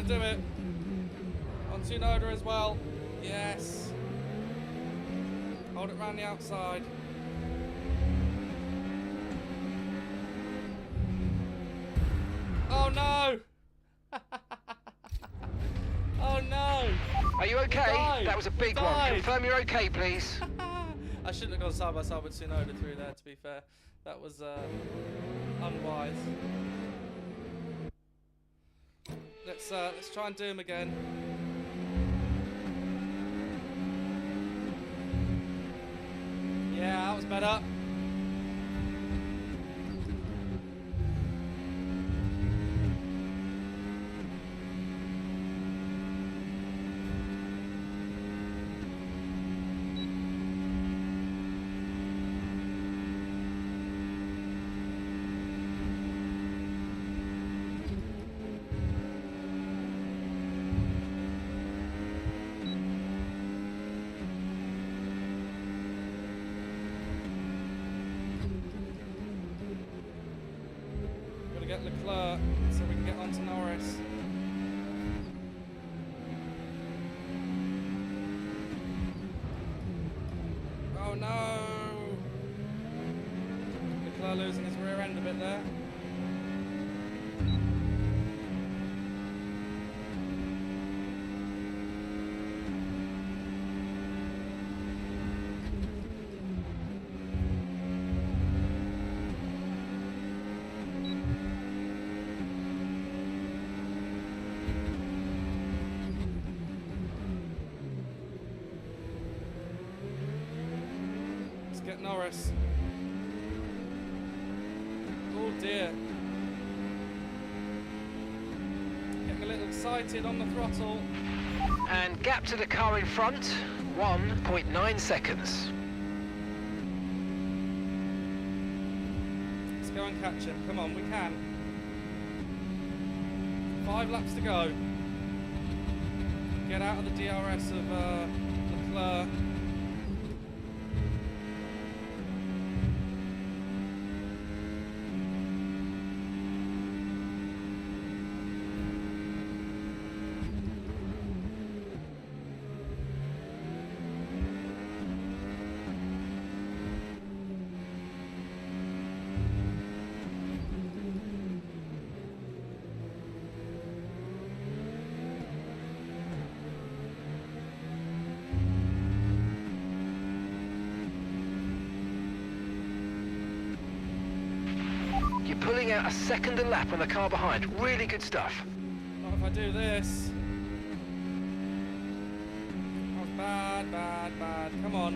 Do it. On Tsunoda as well. Yes. Hold it round the outside. Oh no! Oh no! Are you okay? That was a big one. Confirm you're okay, please. I shouldn't have gone side by side with Tsunoda through there, to be fair. That was unwise. Let's try and do him again. Yeah, that was better. get Leclerc so we can get onto Norris. Oh no! Leclerc losing his rear end a bit there. Get Norris. Oh dear. Getting a little excited on the throttle. And gap to the car in front, 1.9 seconds. Let's go and catch him. Come on, we can. 5 laps to go. Get out of the DRS of Leclerc. Pulling out a second a lap on the car behind. Really good stuff. Not if I do this. That was bad, bad, bad. Come on.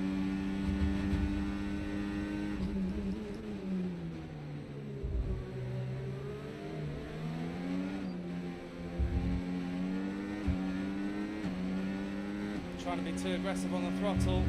Trying to be too aggressive on the throttle.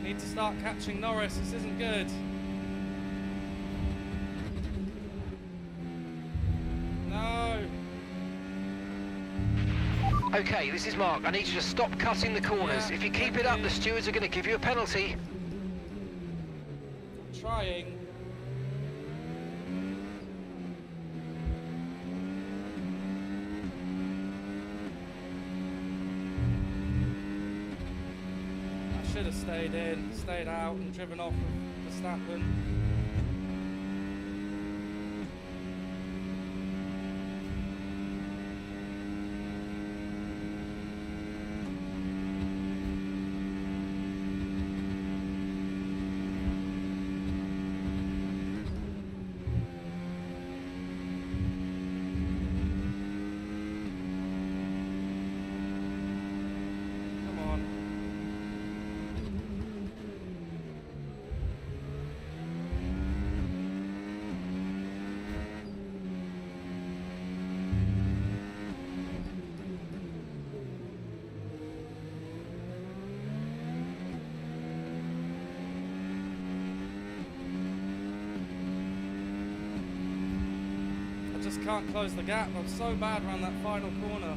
Need to start catching Norris. This isn't good. No. Okay, this is Mark. I need you to stop cutting the corners. Yeah, if you keep it up, the stewards are going to give you a penalty. I'm trying. Should have stayed in, stayed out and driven off with Verstappen. Just can't close the gap. I'm so bad around that final corner.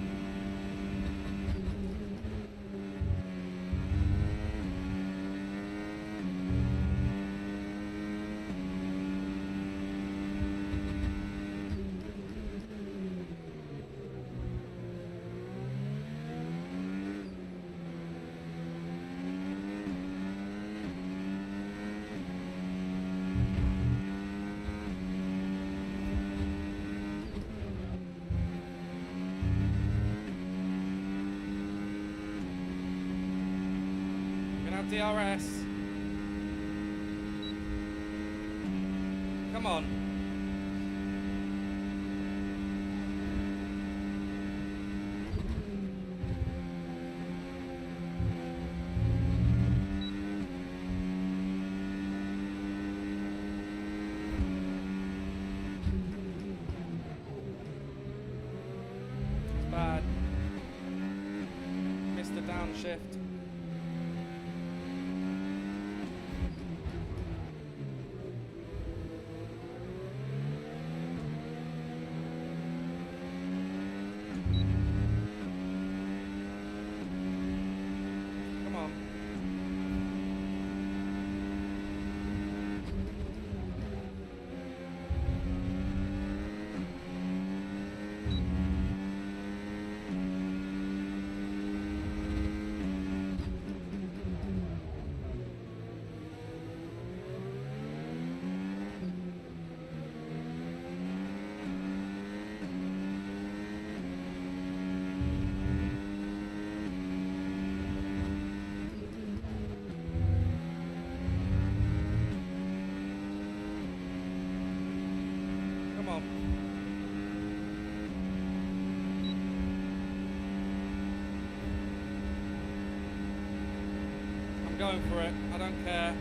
DRS. Come on. It's bad. Missed the downshift. Going for it, I don't care.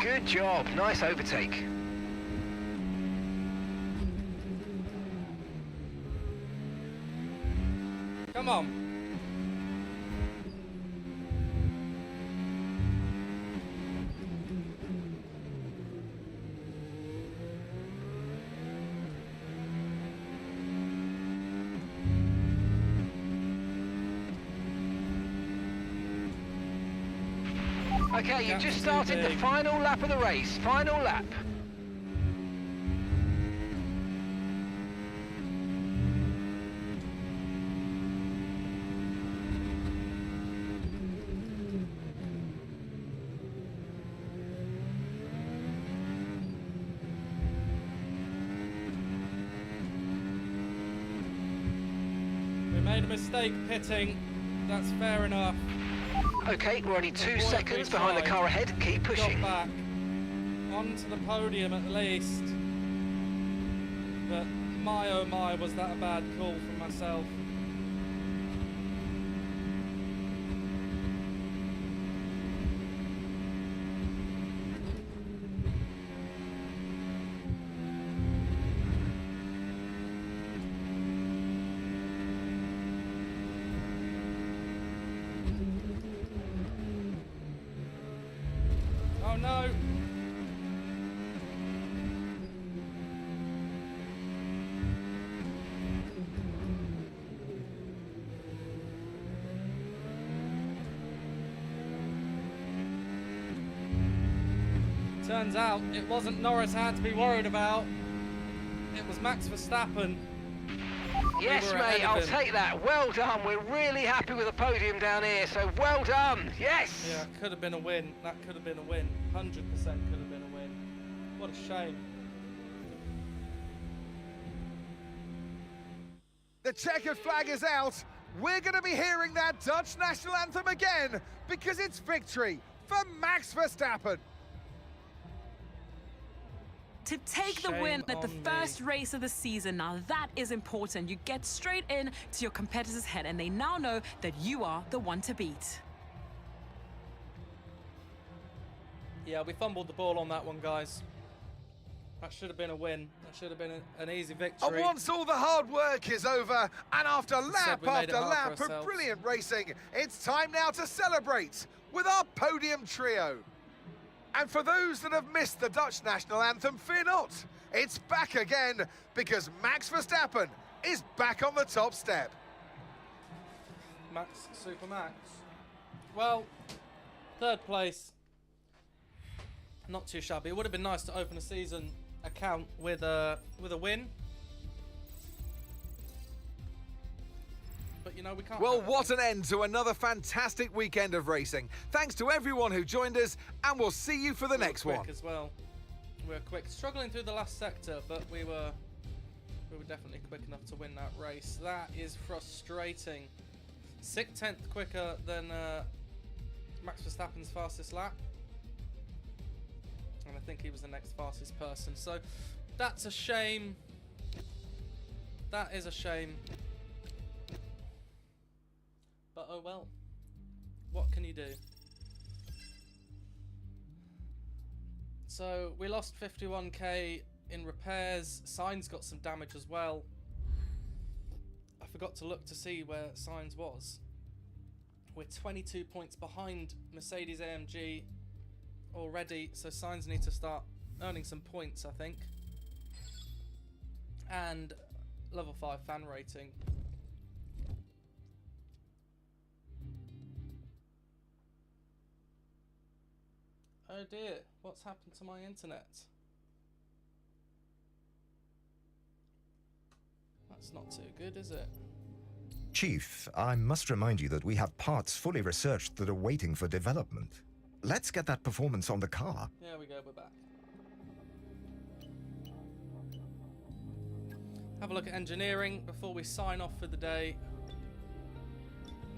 Good job, nice overtake. Come on. Okay, you've just started the final lap of the race. Final lap. We made a mistake pitting. That's fair enough. Okay, we're only 2 seconds behind the car ahead. Keep pushing. Got back onto the podium at least. But my oh my, was that a bad call from myself. Oh no! Turns out it wasn't Norris I had to be worried about. It was Max Verstappen. Yes, mate, I'll take that. Well done. We're really happy with the podium down here, so well done. Yes! Yeah, could have been a win. That could have been a win. 100% could have been a win. What a shame. The checkered flag is out. We're going to be hearing that Dutch national anthem again because it's victory for Max Verstappen. To take the win at the first race of the season, now that is important. You get straight in to your competitor's head and they now know that you are the one to beat. Yeah, we fumbled the ball on that one, guys. That should have been a win. That should have been an easy victory. And once all the hard work is over, and after lap after lap of brilliant racing, it's time now to celebrate with our podium trio. And for those that have missed the Dutch national anthem, fear not. It's back again because Max Verstappen is back on the top step. Max, Super Max. Well, third place. Not too shabby. It would have been nice to open a season account with a win. But you know, we can't. Well, what an end to another fantastic weekend of racing. Thanks to everyone who joined us, and we'll see you for the next one. As well. We were quick, struggling through the last sector, but we were We were definitely quick enough to win that race. That is frustrating. 6/10 quicker than Max Verstappen's fastest lap. And I think he was the next fastest person. So that's a shame. That is a shame. But oh well. What can you do? So we lost 51k in repairs. Sainz got some damage as well. I forgot to look to see where Sainz was. We're 22 points behind Mercedes AMG already, so Sainz needs to start earning some points, I think. And level 5 fan rating. Oh dear, what's happened to my internet? That's not too good, is it? Chief, I must remind you that we have parts fully researched that are waiting for development. Let's get that performance on the car. There we go, we're back. Have a look at engineering before we sign off for the day.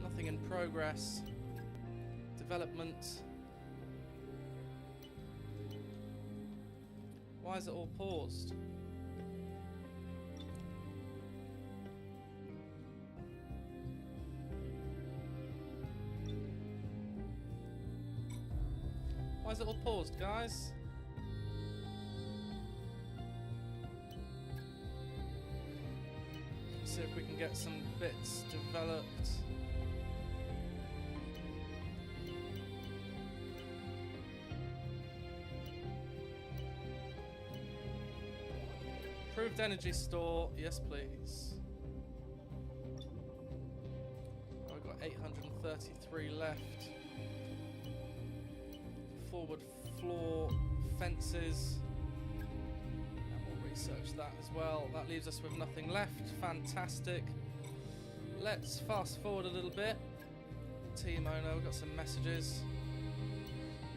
Nothing in progress. Development. Why is it all paused? Why is it all paused, guys? Let's see if we can get some bits developed. Improved energy store, yes please. Oh, we've got 833 left. Forward floor fences. And we'll research that as well. That leaves us with nothing left. Fantastic. Let's fast forward a little bit. Team owner, we've got some messages.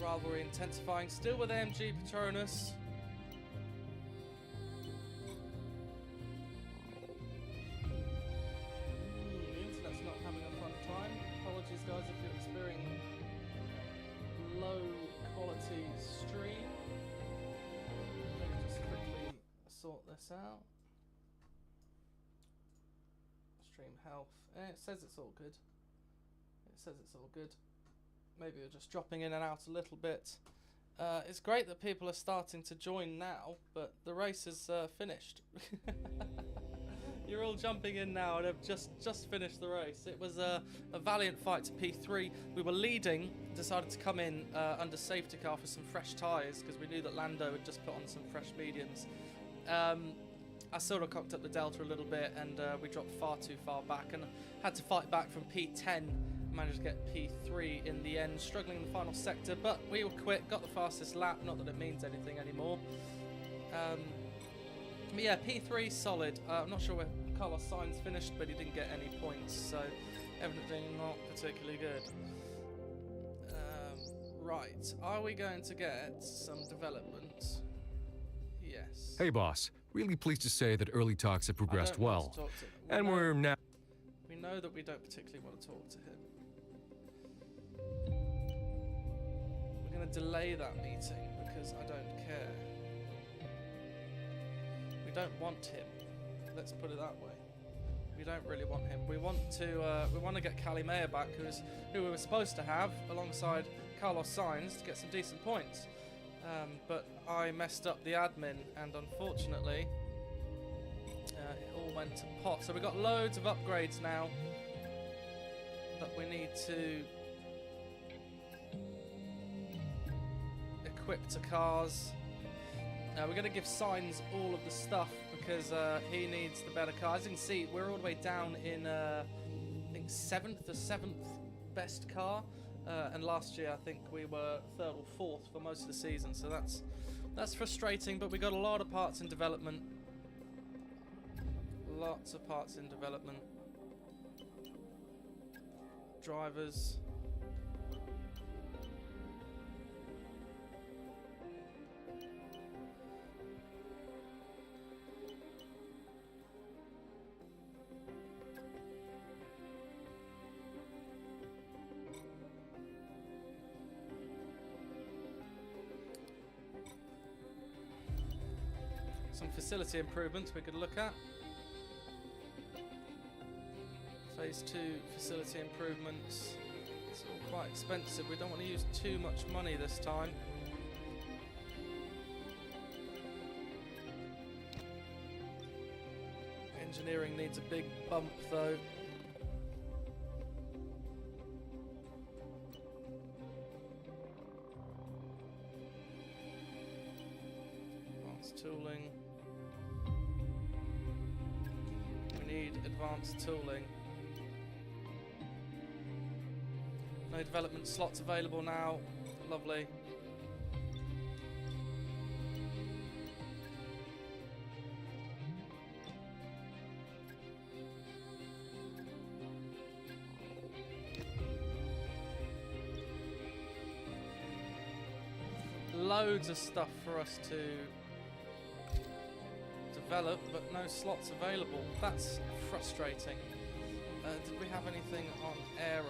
Rivalry intensifying. Still with AMG Petronas. The internet's not having a fun time. Apologies guys if you're experiencing low quality stream. Let me just quickly sort this out. Stream health. It says it's all good. It says it's all good. Maybe we're just dropping in and out a little bit. It's great that people are starting to join now, but the race is finished. You're all jumping in now and have just finished the race. It was a valiant fight to P3. We were leading, decided to come in under safety car for some fresh tyres because we knew that Lando had just put on some fresh mediums. I sort of cocked up the delta a little bit and we dropped far too far back and had to fight back from P10. Managed to get P3 in the end, struggling in the final sector, but we were quick, got the fastest lap, not that it means anything anymore. But yeah, P3 solid. I'm not sure where Carlos Sainz finished, but he didn't get any points, so evidently not particularly good. Right, are we going to get some development? Yes. Hey boss, really pleased to say that early talks have progressed well. And we're now... We know that we don't particularly want to talk to him. We're going to delay that meeting because I don't care. We don't want him. Let's put it that way. We don't really want him. We want to get Calimea back, who we were supposed to have alongside Carlos Sainz to get some decent points. But I messed up the admin, and unfortunately, it all went to pot. So we've got loads of upgrades now that we need to equip to cars. We're going to give Sainz all of the stuff because he needs the better car. As you can see, we're all the way down in I think 7th best car, and last year I think we were 3rd or 4th for most of the season. So that's frustrating. But we got a lot of parts in development. Lots of parts in development. Drivers. some facility improvements we could look at. Phase 2 facility improvements. It's all quite expensive. We don't want to use too much money this time. Engineering needs a big bump though. Advanced tooling. We need advanced tooling. No development slots available now. Lovely. Loads of stuff for us to develop, but no slots available. That's frustrating. Did we have anything on aero?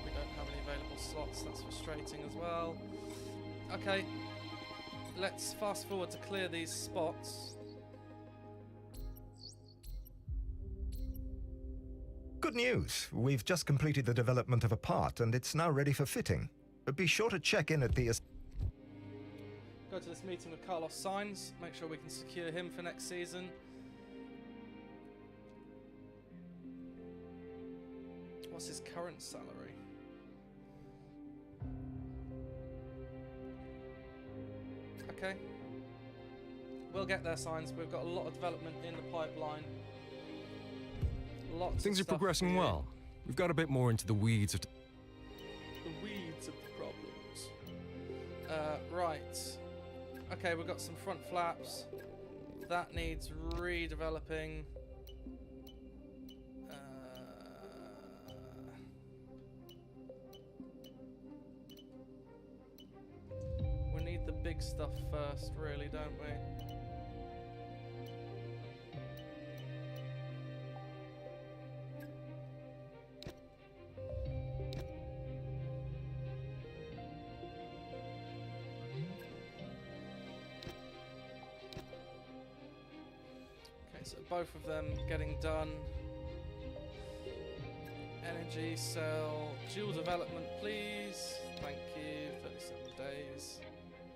We don't have any available slots. That's frustrating as well. Okay, let's fast forward to clear these spots. Good news. We've just completed the development of a part, and it's now ready for fitting. Be sure to check in at the... Go to this meeting with Carlos Sainz, make sure we can secure him for next season. What's his current salary? Okay. We'll get there, Sainz. We've got a lot of development in the pipeline. Lots Things are of stuff progressing here. well. We've got a bit more into the weeds of... The weeds of the problems. Right. Okay, we've got some front flaps. That needs redeveloping. We need the big stuff first, really, don't we? So both of them getting done. Energy cell, dual development please. Thank you, 37 days.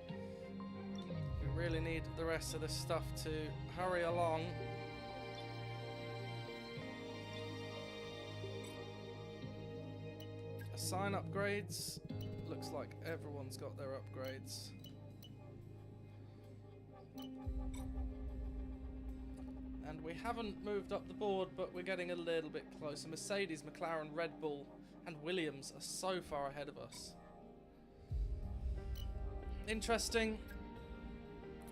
We really need the rest of this stuff to hurry along. Assign upgrades. Looks like everyone's got their upgrades. And we haven't moved up the board, but we're getting a little bit closer. Mercedes, McLaren, Red Bull, and Williams are so far ahead of us. Interesting.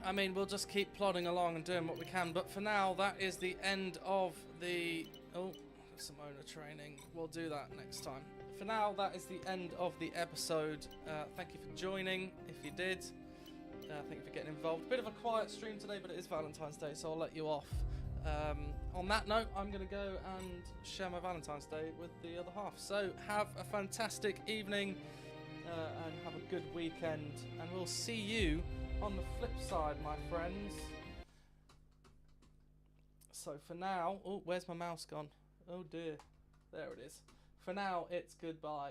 I mean, we'll just keep plodding along and doing what we can, but for now, that is the end of the... Oh, some owner training. We'll do that next time. For now, that is the end of the episode. Thank you for joining, if you did. Thank you for getting involved. A bit of a quiet stream today, but it is Valentine's Day, so I'll let you off. On that note, I'm going to go and share my Valentine's Day with the other half. So have a fantastic evening and have a good weekend. And we'll see you on the flip side, my friends. So for now... Oh, where's my mouse gone? Oh dear. There it is. For now, it's goodbye.